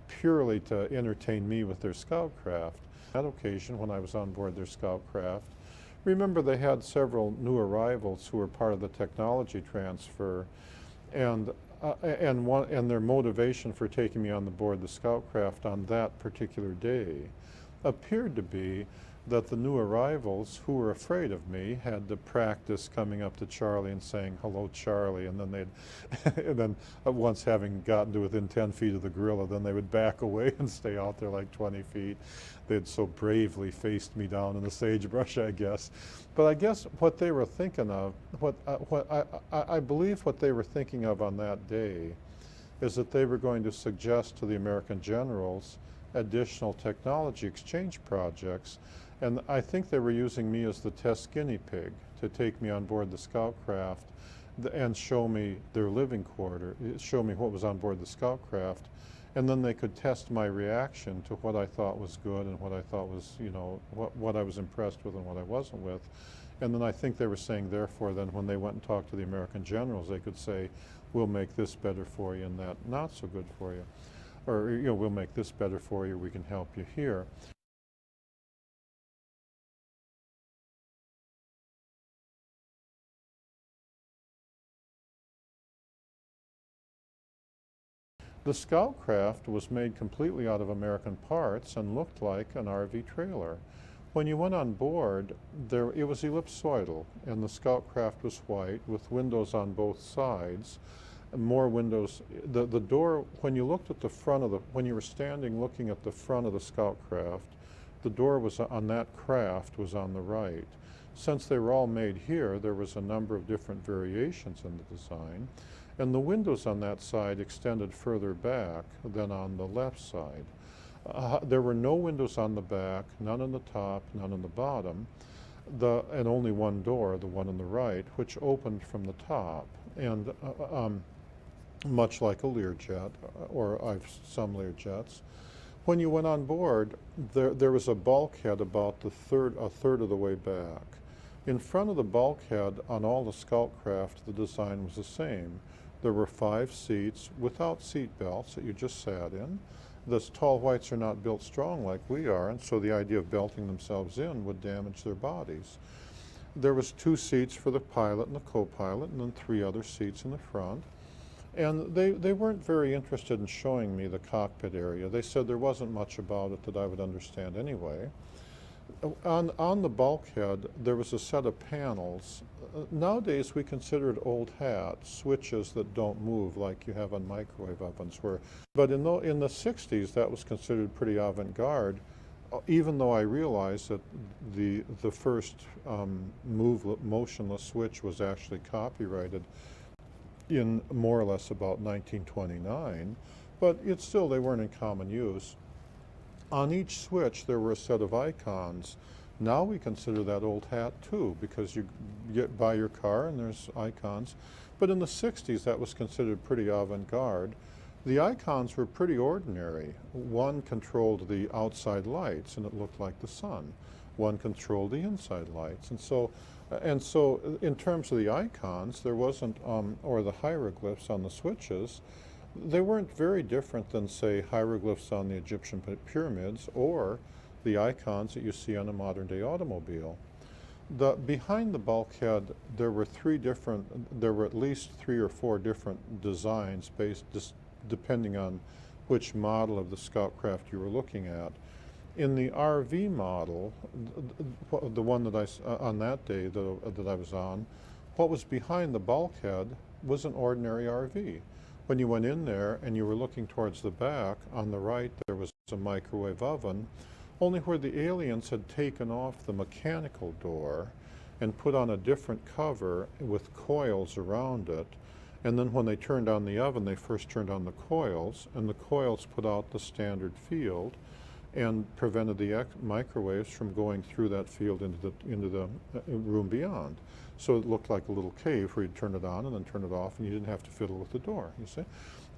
purely to entertain me with their scout craft. On that occasion, when I was on board their scout craft, remember they had several new arrivals who were part of the technology transfer, and their motivation for taking me on board the scout craft on that particular day appeared to be that the new arrivals who were afraid of me had to practice coming up to Charlie and saying, hello, Charlie, and then and then once having gotten to within 10 feet of the gorilla, then they would back away and stay out there like 20 feet. They'd so bravely faced me down in the sagebrush, I guess. But I guess what they were thinking of, I believe what they were thinking of on that day is that they were going to suggest to the American generals additional technology exchange projects. And I think they were using me as the test guinea pig to take me on board the scout craft and show me their living quarter, show me what was on board the scout craft, and then they could test my reaction to what I thought was good and what I thought was, you know, what I was impressed with and what I wasn't with. And then I think they were saying, therefore, then when they went and talked to the American generals, they could say, we'll make this better for you and that not so good for you. Or, you know, we'll make this better for you, we can help you here. The scout craft was made completely out of American parts and looked like an RV trailer. When you went on board, it was ellipsoidal, and the scout craft was white with windows on both sides. More windows. The door, when you looked at the front of when you were standing looking at the front of the scout craft, the door was on that craft was on the right. Since they were all made here, there was a number of different variations in the design, and the windows on that side extended further back than on the left side. There were no windows on the back, none on the top, none on the bottom, and only one door, the one on the right, which opened from the top. And much like a Learjet, or some Learjets. When you went on board, there was a bulkhead about a third of the way back. In front of the bulkhead on all the scout craft, the design was the same. There were 5 seats without seat belts that you just sat in. The tall whites are not built strong like we are, and so the idea of belting themselves in would damage their bodies. There was 2 seats for the pilot and the co-pilot, and then 3 other seats in the front. And they weren't very interested in showing me the cockpit area. They said there wasn't much about it that I would understand anyway. On the bulkhead, there was a set of panels. Nowadays, we consider it old hat, switches that don't move like you have on microwave ovens. But in the 60s, that was considered pretty avant-garde, even though I realized that the first motionless switch was actually copyrighted in more or less about 1929, but they weren't in common use. On each switch there were a set of icons. Now we consider that old hat too, because you buy your car and there's icons. But in the 60s that was considered pretty avant-garde. The icons were pretty ordinary. One controlled the outside lights and it looked like the sun. One controlled the inside lights. And so in terms of the icons, there wasn't, or the hieroglyphs on the switches, they weren't very different than, say, hieroglyphs on the Egyptian pyramids or the icons that you see on a modern-day automobile. Behind the bulkhead, there were at least 3 or 4 different designs depending on which model of the scout craft you were looking at. In the RV model, the one that on that day that I was on, what was behind the bulkhead was an ordinary RV. When you went in there and you were looking towards the back, on the right there was a microwave oven, only where the aliens had taken off the mechanical door and put on a different cover with coils around it. And then when they turned on the oven, they first turned on the coils, and the coils put out the standard field and prevented the microwaves from going through that field into the room beyond. So it looked like a little cave where you'd turn it on and then turn it off, and you didn't have to fiddle with the door, you see.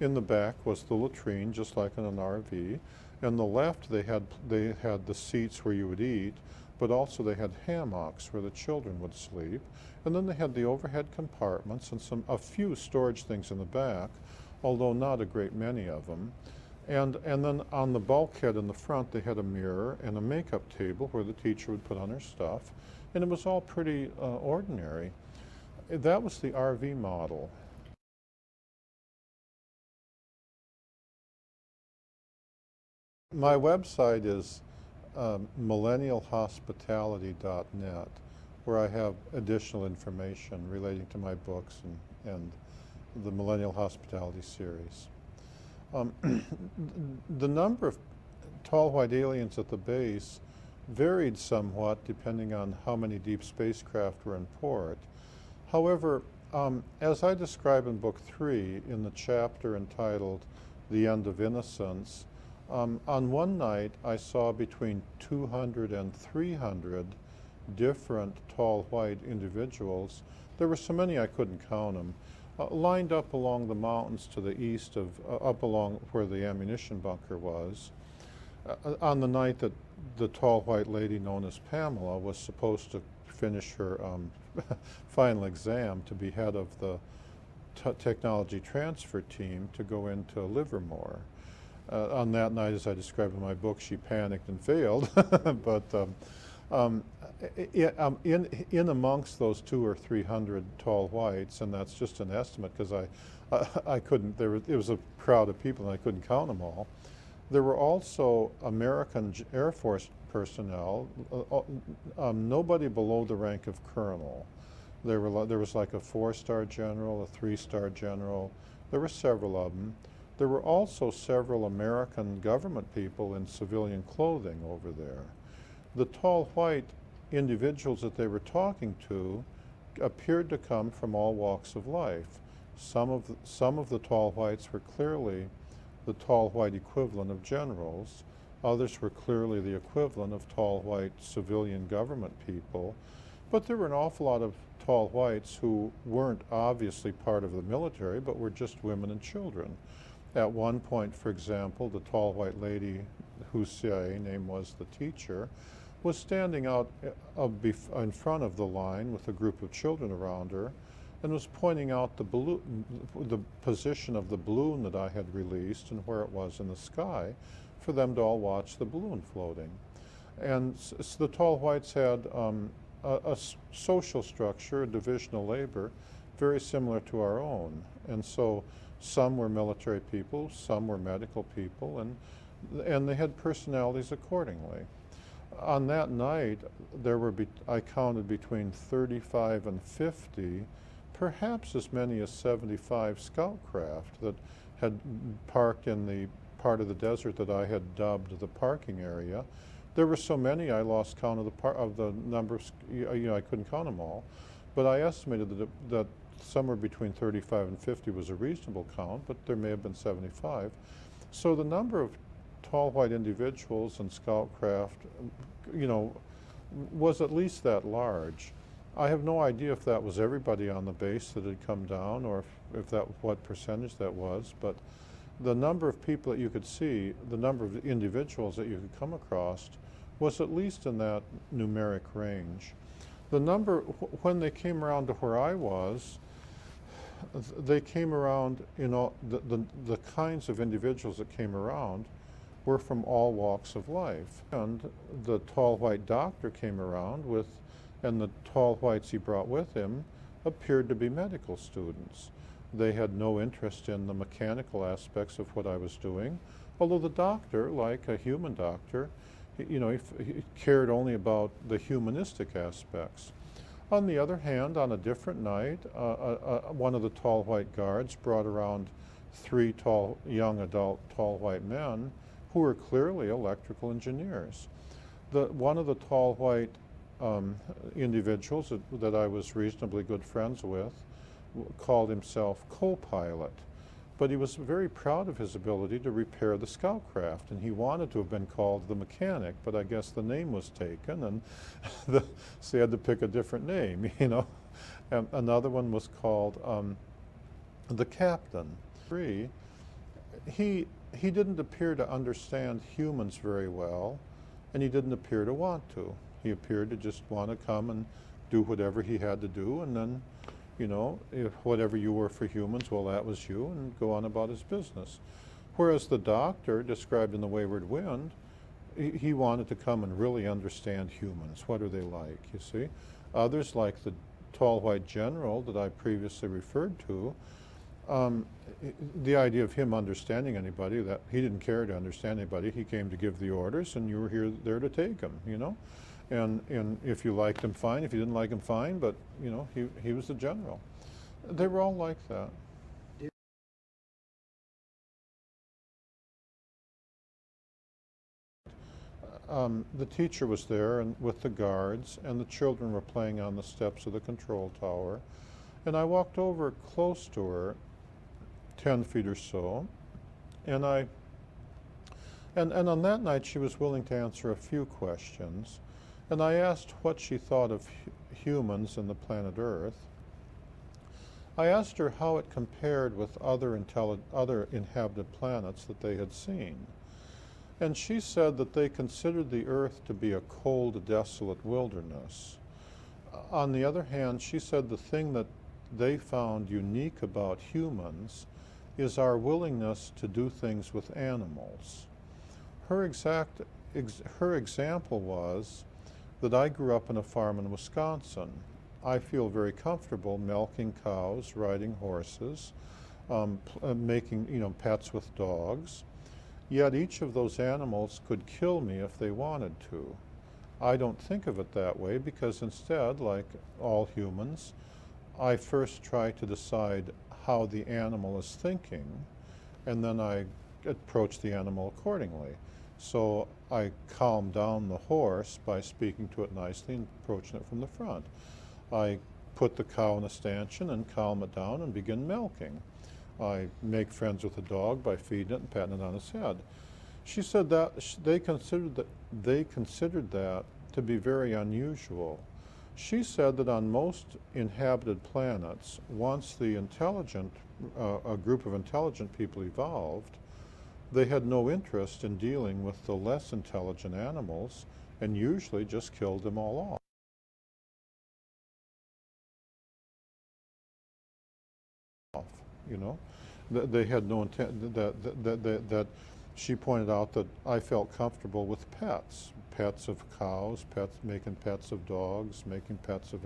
In the back was the latrine, just like in an RV. On the left, they had the seats where you would eat, but also they had hammocks where the children would sleep. And then they had the overhead compartments and a few storage things in the back, although not a great many of them. And then on the bulkhead in the front, they had a mirror and a makeup table where the teacher would put on her stuff. And it was all pretty ordinary. That was the RV model. My website is millennialhospitality.net, where I have additional information relating to my books and the Millennial Hospitality series. The number of tall white aliens at the base varied somewhat depending on how many deep spacecraft were in port. However, as I describe in Book 3 in the chapter entitled The End of Innocence, on one night I saw between 200 and 300 different tall white individuals. There were so many I couldn't count them. Lined up along the mountains to the east up along where the ammunition bunker was. On the night that the tall white lady known as Pamela was supposed to finish her final exam to be head of the technology transfer team to go into Livermore. On that night, as I described in my book, she panicked and failed. But in amongst those 200 or 300 tall whites, and that's just an estimate because I couldn't. It was a crowd of people and I couldn't count them all. There were also American Air Force personnel, nobody below the rank of colonel. There was like a 4-star general, a 3-star general. There were several of them. There were also several American government people in civilian clothing over there. The tall white individuals that they were talking to appeared to come from all walks of life. Some of the tall whites were clearly the tall white equivalent of generals. Others were clearly the equivalent of tall white civilian government people. But there were an awful lot of tall whites who weren't obviously part of the military, but were just women and children. At one point, for example, the tall white lady whose CIA name was the teacher was standing out in front of the line with a group of children around her, and was pointing out the position of the balloon that I had released and where it was in the sky for them to all watch the balloon floating. And so the tall whites had a social structure, a division of labor, very similar to our own. And so some were military people, some were medical people, and they had personalities accordingly. On that night, there were, I counted between 35 and 50, perhaps as many as 75 scout craft that had parked in the part of the desert that I had dubbed the parking area. There were so many I lost count of the number of, I couldn't count them all, but I estimated that somewhere between 35 and 50 was a reasonable count, but there may have been 75. So the number of tall white individuals and scout craft, was at least that large. I have no idea if that was everybody on the base that had come down or if that, what percentage that was, but the number of people that you could see, the number of individuals that you could come across was at least in that numeric range. The number, when they came around to where I was, they came around, the kinds of individuals that came around were from all walks of life. And the tall white doctor came around and the tall whites he brought with him appeared to be medical students. They had no interest in the mechanical aspects of what I was doing, although the doctor, like a human doctor, he cared only about the humanistic aspects. On the other hand, on a different night, one of the tall white guards brought around 3 young adult tall white men who were clearly electrical engineers. One of the tall white individuals that I was reasonably good friends with called himself co-pilot, but he was very proud of his ability to repair the scout craft, and he wanted to have been called the mechanic, but I guess the name was taken, and so he had to pick a different name, And another one was called the captain. He didn't appear to understand humans very well, and he didn't appear to want to. He appeared to just want to come and do whatever he had to do, and then, if whatever you were for humans, well, that was you, and go on about his business. Whereas the doctor, described in The Wayward Wind, he wanted to come and really understand humans. What are they like, you see? Others, like the tall white general that I previously referred to, the idea of him understanding anybody, that he didn't care to understand anybody. He came to give the orders, and you were there to take them, And if you liked him, fine. If you didn't like him, fine. But, he was the general. They were all like that. The teacher was there and with the guards, and the children were playing on the steps of the control tower. And I walked over close to her, 10 feet or so, and on that night she was willing to answer a few questions. And I asked what she thought of humans and the planet Earth. I asked her how it compared with other inhabited planets that they had seen. And she said that they considered the Earth to be a cold, desolate wilderness. On the other hand, she said the thing that they found unique about humans is our willingness to do things with animals. Her example was that I grew up on a farm in Wisconsin. I feel very comfortable milking cows, riding horses, making pets with dogs. Yet each of those animals could kill me if they wanted to. I don't think of it that way because instead, like all humans, I first try to decide how the animal is thinking, and then I approach the animal accordingly. So I calm down the horse by speaking to it nicely and approaching it from the front. I put the cow in a stanchion and calm it down and begin milking. I make friends with the dog by feeding it and patting it on its head. She said that they considered that to be very unusual. She said that on most inhabited planets, once a group of intelligent people evolved, they had no interest in dealing with the less intelligent animals and usually just killed them all off. you know. They had no intent, that she pointed out that I felt comfortable with pets of cows, making pets of dogs, making pets of,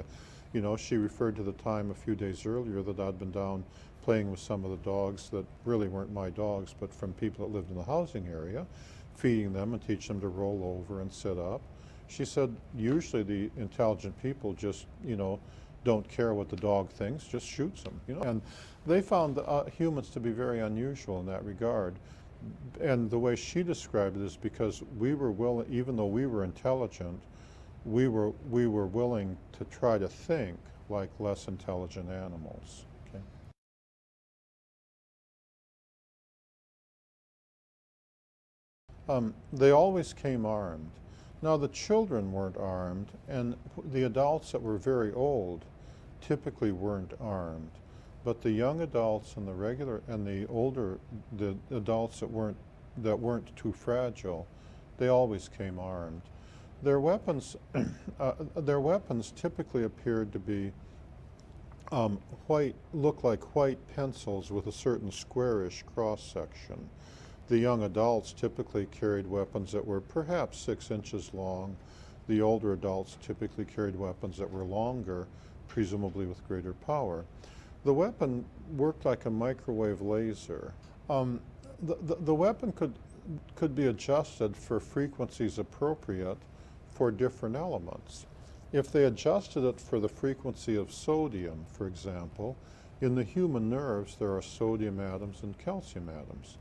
you know, she referred to the time a few days earlier that I'd been down playing with some of the dogs that really weren't my dogs, but from people that lived in the housing area, feeding them and teach them to roll over and sit up. She said usually the intelligent people just, you know, don't care what the dog thinks, just shoots them, you know. And they found humans to be very unusual in that regard. And the way she described it is because we were willing, even though we were intelligent, we were willing to try to think like less intelligent animals. Okay? They always came armed. Now the children weren't armed, and the adults that were very old typically weren't armed. But the young adults and the adults that weren't too fragile, they always came armed. Their weapons, their weapons typically appeared to be look like white pencils with a certain squarish cross section. The young adults typically carried weapons that were perhaps 6 inches long. The older adults typically carried weapons that were longer, presumably with greater power. The weapon worked like a microwave laser. The weapon could be adjusted for frequencies appropriate for different elements. If they adjusted it for the frequency of sodium, for example, in the human nerves there are sodium atoms and calcium atoms.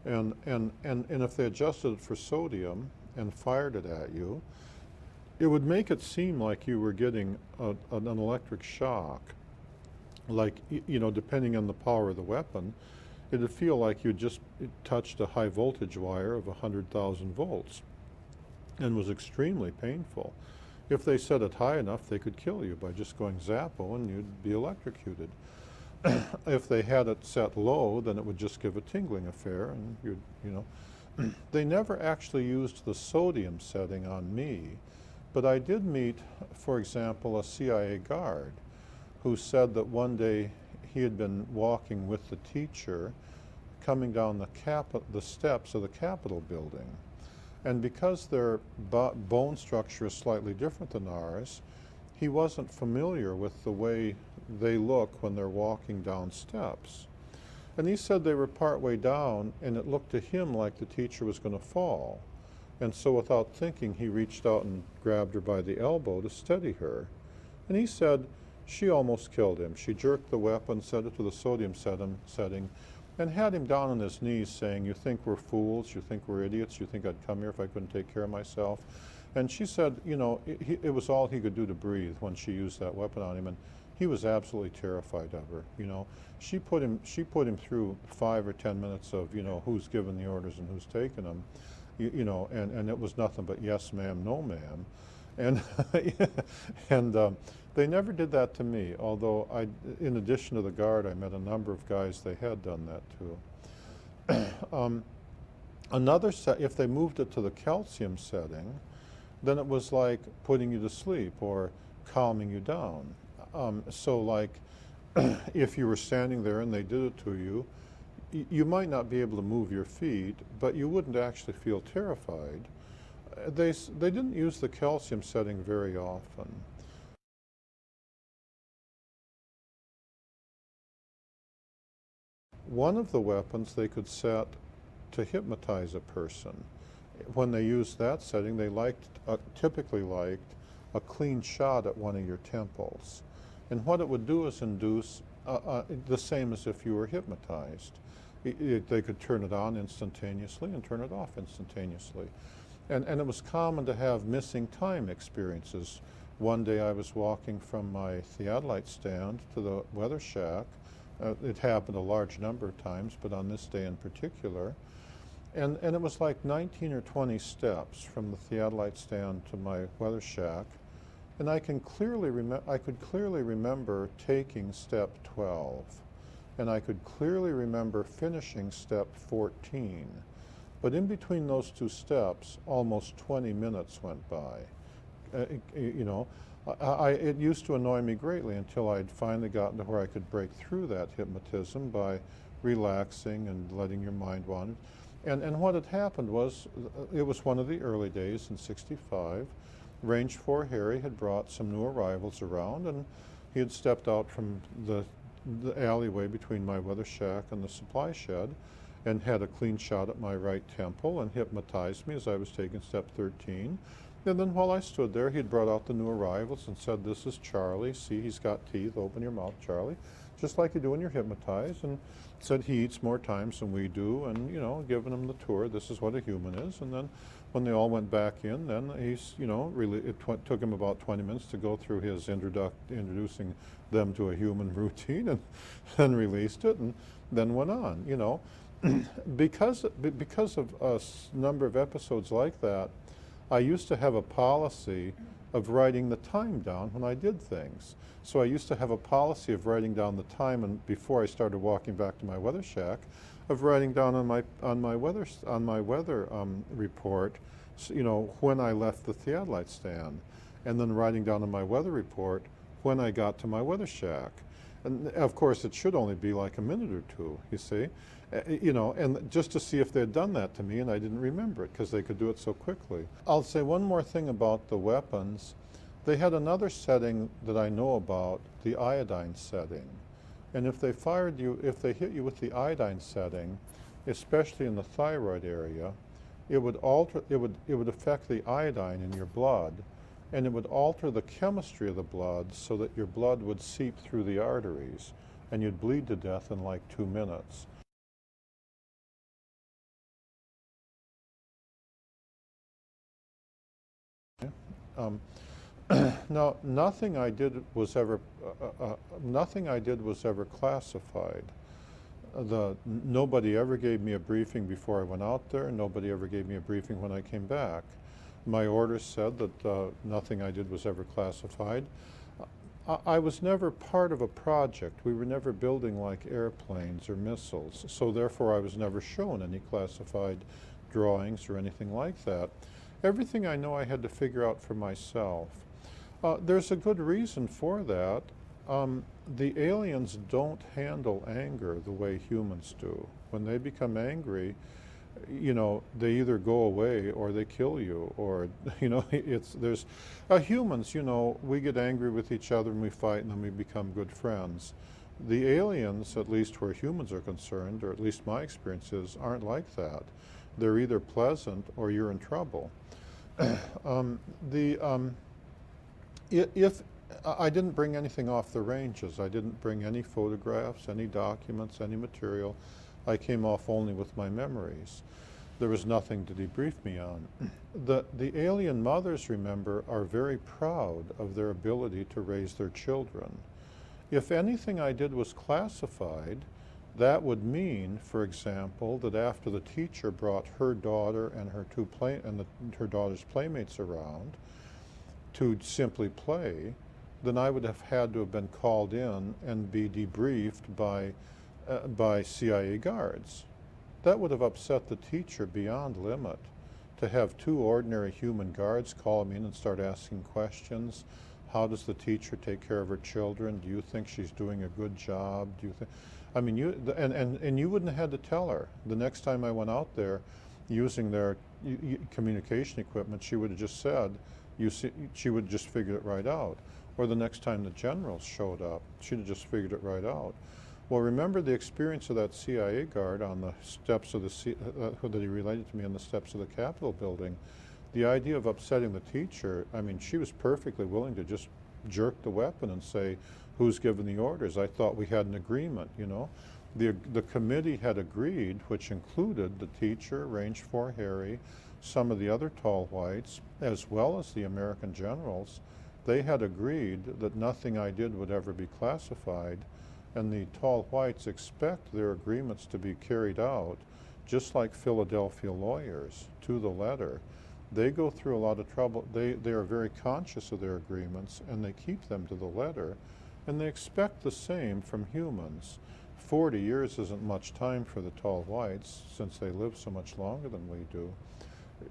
And if they adjusted it for sodium and fired it at you, it would make it seem like you were getting an electric shock. Like, you know, depending on the power of the weapon, it would feel like you just touched a high voltage wire of 100,000 volts and was extremely painful. If they set it high enough, they could kill you by just going zappo and you'd be electrocuted. If they had it set low, then it would just give a tingling affair and you know. They never actually used the sodium setting on me, but I did meet, for example, a CIA guard who said that one day he had been walking with the teacher coming down the steps of the Capitol building. And because their bone structure is slightly different than ours, he wasn't familiar with the way they look when they're walking down steps. And he said they were partway down and it looked to him like the teacher was going to fall. And so without thinking, he reached out and grabbed her by the elbow to steady her. And he said she almost killed him. She jerked the weapon, set it to the sodium setting, and had him down on his knees saying, "You think we're fools? You think we're idiots? You think I'd come here if I couldn't take care of myself?" And she said, you know, it was all he could do to breathe when she used that weapon on him, and he was absolutely terrified of her. You know, she put him through 5 or 10 minutes of, you know, who's giving the orders and who's taking them, you know, and it was nothing but yes ma'am, no ma'am, and and they never did that to me. Although in addition to the guard, I met a number of guys they had done that to. If they moved it to the calcium setting, then it was like putting you to sleep or calming you down. So like if you were standing there and they did it to you, you might not be able to move your feet, but you wouldn't actually feel terrified. They didn't use the calcium setting very often. One of the weapons they could set to hypnotize a person. When they used that setting, they typically liked a clean shot at one of your temples. And what it would do is induce the same as if you were hypnotized. They could turn it on instantaneously and turn it off instantaneously. And it was common to have missing time experiences. One day I was walking from my theodolite stand to the weather shack. It happened a large number of times, but on this day in particular. And it was like 19 or 20 steps from the theodolite stand to my weather shack. And I could clearly remember taking step 12. And I could clearly remember finishing step 14. But in between those two steps, almost 20 minutes went by. You know, It used to annoy me greatly until I'd finally gotten to where I could break through that hypnotism by relaxing and letting your mind wander. And what had happened was, it was one of the early days in '65. Range 4 Harry had brought some new arrivals around, and he had stepped out from the alleyway between my weather shack and the supply shed and had a clean shot at my right temple and hypnotized me as I was taking step 13. And then while I stood there, he'd brought out the new arrivals and said, "This is Charlie. See, he's got teeth. Open your mouth, Charlie," just like you do when you're hypnotized, and said he eats more times than we do, and, you know, giving him the tour, this is what a human is. And then when they all went back in, then he's, you know, really, it took him about 20 minutes to go through his introducing them to a human routine, and then released it, and then went on, you know. Because of a number of episodes like that, I used to have a policy of writing the time down when I did things. So I used to have a policy of writing down the time, and before I started walking back to my weather shack, of writing down on my weather report, you know, when I left the theodolite stand, and then writing down on my weather report when I got to my weather shack. And of course, it should only be like a minute or two, you see. You know, and just to see if they'd done that to me, and I didn't remember it because they could do it so quickly. I'll say one more thing about the weapons. They had another setting that I know about, the iodine setting. And if they hit you with the iodine setting, especially in the thyroid area, it would affect the iodine in your blood, and it would alter the chemistry of the blood so that your blood would seep through the arteries, and you'd bleed to death in like 2 minutes. Now, nothing I did was ever classified. Nobody ever gave me a briefing before I went out there. Nobody ever gave me a briefing when I came back. My orders said that nothing I did was ever classified. I was never part of a project. We were never building like airplanes or missiles, so therefore I was never shown any classified drawings or anything like that. Everything I know I had to figure out for myself. There's a good reason for that. The aliens don't handle anger the way humans do. When they become angry, you know, they either go away or they kill you, or, you know, humans, you know, we get angry with each other and we fight and then we become good friends. The aliens, at least where humans are concerned, or at least my experiences, aren't like that. They're either pleasant or you're in trouble. If I didn't bring anything off the ranges, I didn't bring any photographs, any documents, any material. I came off only with my memories. There was nothing to debrief me on. The alien mothers, remember, are very proud of their ability to raise their children. If anything I did was classified, that would mean, for example, that after the teacher brought her daughter and her daughter's playmates around to simply play, then I would have had to have been called in and be debriefed by CIA guards. That would have upset the teacher beyond limit, to have 2 ordinary human guards call me in and start asking questions. How does the teacher take care of her children? Do you think she's doing a good job? Do you think? I mean, and you wouldn't have had to tell her. The next time I went out there using their communication equipment, she would have just said, she would have just figured it right out. Or the next time the generals showed up, she'd have just figured it right out. Well, remember the experience of that CIA guard on the steps of that he related to me on the steps of the Capitol building. The idea of upsetting the teacher, I mean, she was perfectly willing to just jerk the weapon and say, "Who's given the orders? I thought we had an agreement," you know. The committee had agreed, which included the teacher, Range 4 Harry, some of the other tall whites, as well as the American generals. They had agreed that nothing I did would ever be classified, and the tall whites expect their agreements to be carried out, just like Philadelphia lawyers, to the letter. They go through a lot of trouble. They are very conscious of their agreements, and they keep them to the letter, and they expect the same from humans. 40 years isn't much time for the tall whites, since they live so much longer than we do.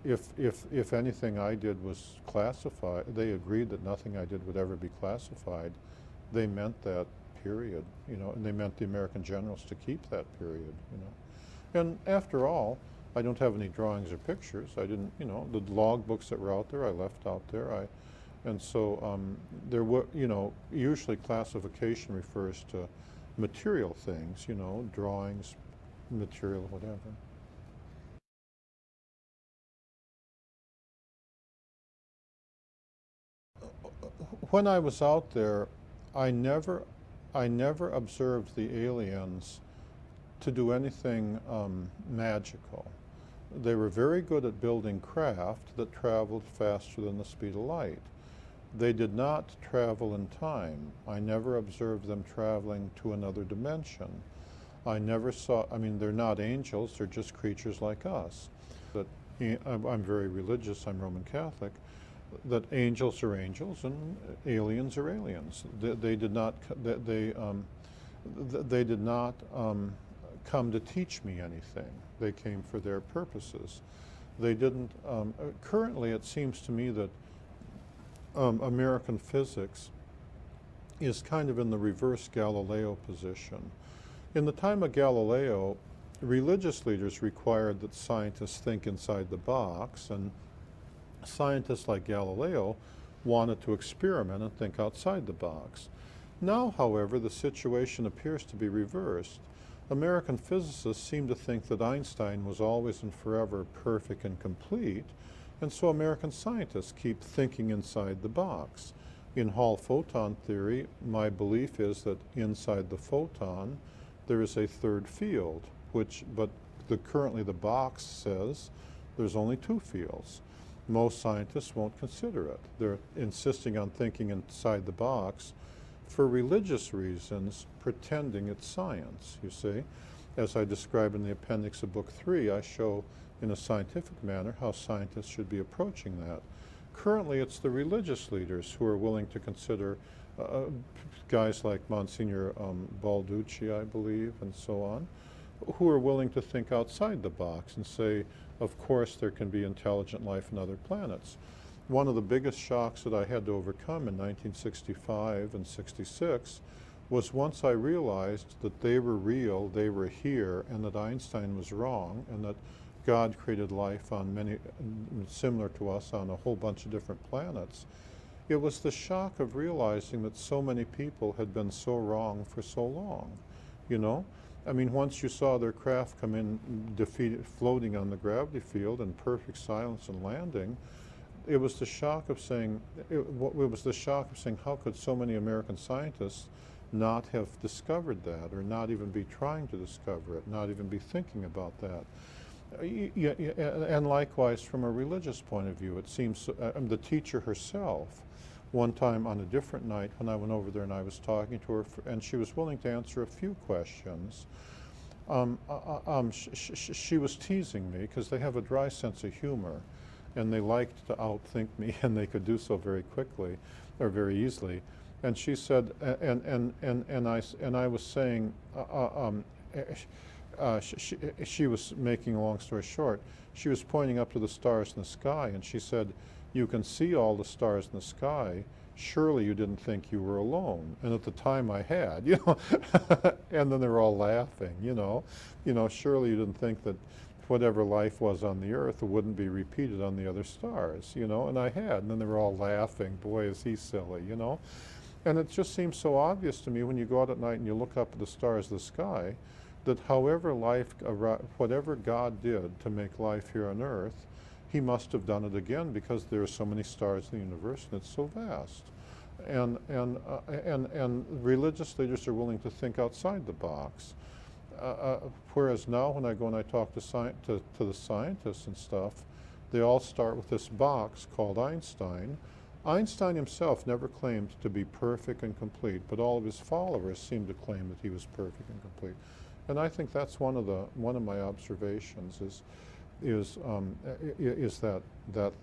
if anything I did was classified, they agreed that nothing I did would ever be classified. They meant that, period, you know, and they meant the American generals to keep that period, you know. And after all, I don't have any drawings or pictures. I didn't, you know, the log books that were out there, I left out there. And so there were, you know, usually classification refers to material things, you know, drawings, material, whatever. When I was out there, I never, I never observed the aliens to do anything magical. They were very good at building craft that traveled faster than the speed of light. They did not travel in time. I never observed them traveling to another dimension. I never saw, I mean, they're not angels, they're just creatures like us. That I'm very religious, I'm Roman Catholic, that angels are angels and aliens are aliens. They did not, they did not come to teach me anything. They came for their purposes. They didn't, currently it seems to me that American physics is kind of in the reverse Galileo position. In the time of Galileo, religious leaders required that scientists think inside the box, and scientists like Galileo wanted to experiment and think outside the box. Now, however, the situation appears to be reversed. American physicists seem to think that Einstein was always and forever perfect and complete, and so American scientists keep thinking inside the box. In Hall photon theory, my belief is that inside the photon there is a third field, but currently the box says there's only two fields. Most scientists won't consider it. They're insisting on thinking inside the box for religious reasons, pretending it's science, you see. As I describe in the appendix of Book 3, I show in a scientific manner how scientists should be approaching that. Currently, it's the religious leaders who are willing to consider guys like Monsignor Balducci, I believe, and so on, who are willing to think outside the box and say, of course, there can be intelligent life on other planets. One of the biggest shocks that I had to overcome in 1965 and 66 was once I realized that they were real, they were here, and that Einstein was wrong, and that God created life on many, similar to us, on a whole bunch of different planets. It was the shock of realizing that so many people had been so wrong for so long, you know? I mean, once you saw their craft come in defeated, floating on the gravity field in perfect silence and landing, it was the shock of saying, how could so many American scientists not have discovered that, or not even be trying to discover it, not even be thinking about that? And likewise, from a religious point of view, it seems the teacher herself, one time on a different night when I went over there and I was talking to her, and she was willing to answer a few questions. She was teasing me because they have a dry sense of humor, and they liked to outthink me, and they could do so very quickly or very easily. And she said, and I was saying, she was making a long story short. She was pointing up to the stars in the sky, and she said, "You can see all the stars in the sky. Surely you didn't think you were alone." And at the time I had, you know, and then they were all laughing, you know, surely you didn't think that whatever life was on the earth wouldn't be repeated on the other stars, you know, and I had, and then they were all laughing. Boy, is he silly, you know. And it just seems so obvious to me when you go out at night and you look up at the stars of the sky, that however whatever God did to make life here on earth, he must have done it again, because there are so many stars in the universe and it's so vast. And religious leaders are willing to think outside the box. Whereas now when I go and I talk to the scientists and stuff, they all start with this box called Einstein. Einstein himself never claimed to be perfect and complete, but all of his followers seem to claim that he was perfect and complete. And I think that's one of my observations is that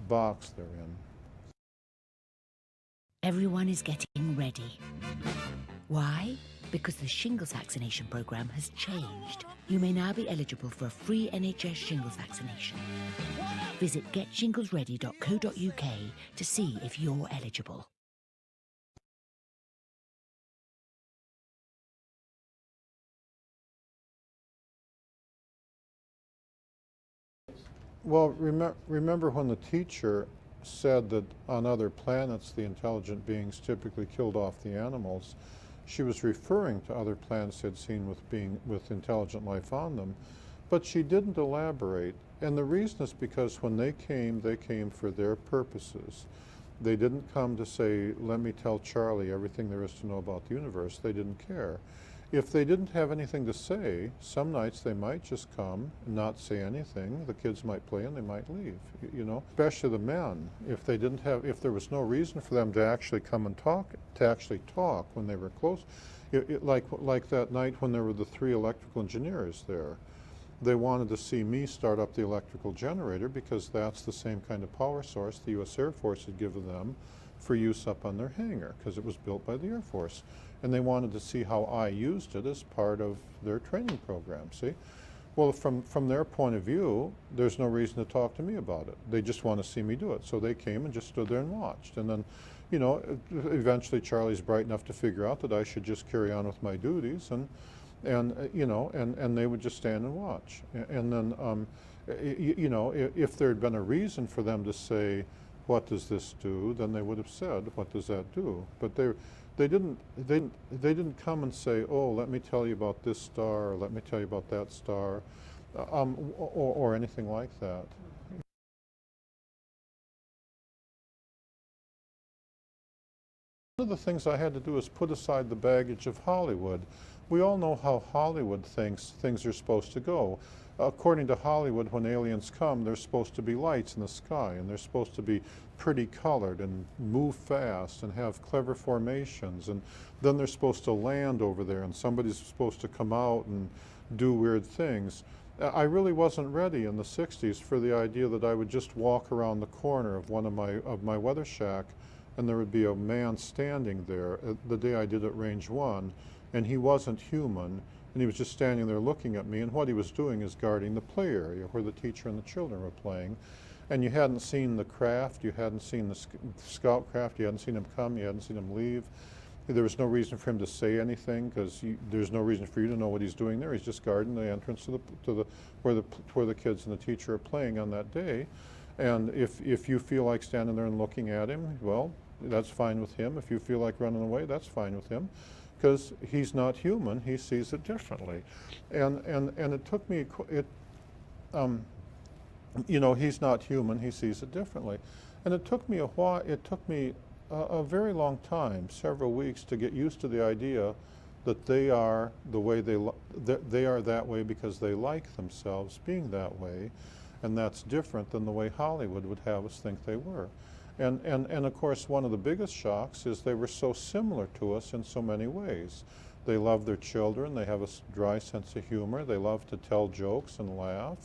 box they're in. Everyone is getting ready. Why? Because the shingles vaccination program has changed. You may now be eligible for a free NHS shingles vaccination. Visit getshinglesready.co.uk to see if you're eligible. Well, remember when the teacher said that on other planets the intelligent beings typically killed off the animals, she was referring to other planets they'd seen with intelligent life on them, but she didn't elaborate. And the reason is because when they came for their purposes. They didn't come to say, let me tell Charlie everything there is to know about the universe. They didn't care. If they didn't have anything to say, some nights they might just come and not say anything. The kids might play and they might leave, you know, especially the men. If there was no reason for them to actually come and talk, when they were close, like that night when there were the 3 electrical engineers there. They wanted to see me start up the electrical generator because that's the same kind of power source the U.S. Air Force had given them for use up on their hangar because it was built by the Air Force. And they wanted to see how I used it as part of their training program, see? Well, from their point of view, there's no reason to talk to me about it. They just want to see me do it. So they came and just stood there and watched. And then, you know, eventually Charlie's bright enough to figure out that I should just carry on with my duties, and you know, and they would just stand and watch. And then, you know, if there had been a reason for them to say, what does this do, then they would have said, what does that do? But they didn't come and say, oh, let me tell you about this star, or let me tell you about that star, or anything like that. One of the things I had to do is put aside the baggage of Hollywood. We all know how Hollywood thinks things are supposed to go. According to Hollywood, when aliens come, there's supposed to be lights in the sky, and they're supposed to be pretty colored and move fast and have clever formations, and then they're supposed to land over there, and somebody's supposed to come out and do weird things. I really wasn't ready in the 60s for the idea that I would just walk around the corner of one of my weather shack, and there would be a man standing there the day I did at Range 1, and he wasn't human, and he was just standing there looking at me, and what he was doing is guarding the play area where the teacher and the children were playing. And you hadn't seen the craft, you hadn't seen the scout craft, you hadn't seen him come, you hadn't seen him leave. There was no reason for him to say anything because there's no reason for you to know what he's doing there. He's just guarding the entrance to where the kids and the teacher are playing on that day. And if you feel like standing there and looking at him, well, that's fine with him. If you feel like running away, that's fine with him, because he's not human. He sees it differently. And it took me, you know, he's not human. He sees it differently. And it took me a while. It took me a very long time, several weeks, to get used to the idea that they are the way they are that way because they like themselves being that way, and that's different than the way Hollywood would have us think they were. And of course, one of the biggest shocks is they were so similar to us in so many ways. They love their children, they have a dry sense of humor, they love to tell jokes and laugh,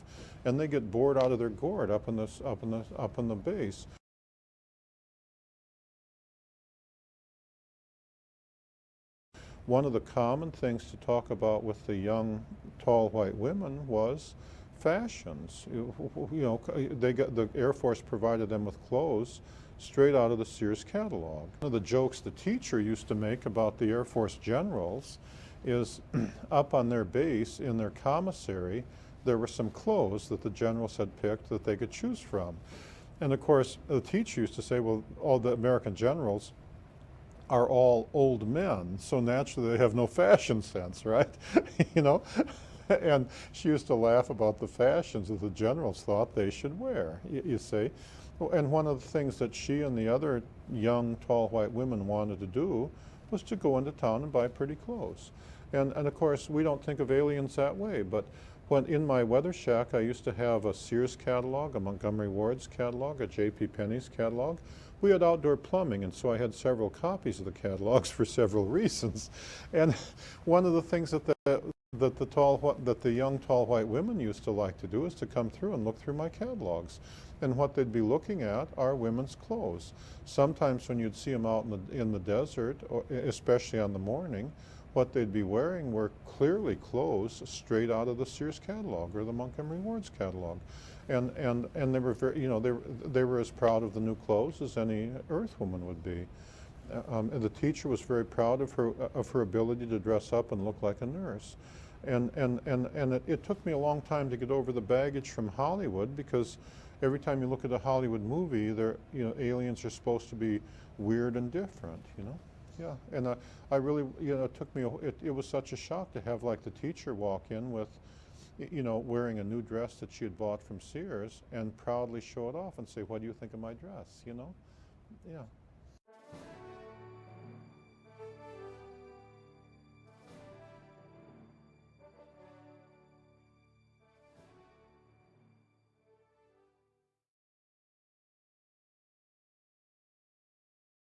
and they get bored out of their gourd up in the base. One of the common things to talk about with the young, tall white women was fashions. You know, the Air Force provided them with clothes straight out of the Sears catalog. One of the jokes the teacher used to make about the Air Force generals is up on their base in their commissary there were some clothes that the generals had picked that they could choose from. And of course the teacher used to say, well, all the American generals are all old men, so naturally they have no fashion sense, right? You know? And she used to laugh about the fashions that the generals thought they should wear, you see. And one of the things that she and the other young, tall white women wanted to do was to go into town and buy pretty clothes. And of course, we don't think of aliens that way, but when in my weather shack, I used to have a Sears catalog, a Montgomery Ward's catalog, a J.P. Penney's catalog. We had outdoor plumbing, and so I had several copies of the catalogs for several reasons. And one of the things that the young, tall white women used to like to do is to come through and look through my catalogs. And what they'd be looking at are women's clothes. Sometimes when you'd see them out in the desert, or especially on the morning, what they'd be wearing were clearly clothes straight out of the Sears catalog or the Montgomery Ward's catalog. And they were very, you know, they were as proud of the new clothes as any Earth woman would be. And the teacher was very proud of her ability to dress up and look like a nurse. And it took me a long time to get over the baggage from Hollywood, because every time you look at a Hollywood movie, you know, aliens are supposed to be weird and different, you know? Yeah, and I really, you know, it took me, it was such a shock to have like the teacher walk in with, you know, wearing a new dress that she had bought from Sears and proudly show it off and say, "What do you think of my dress?" You know? Yeah.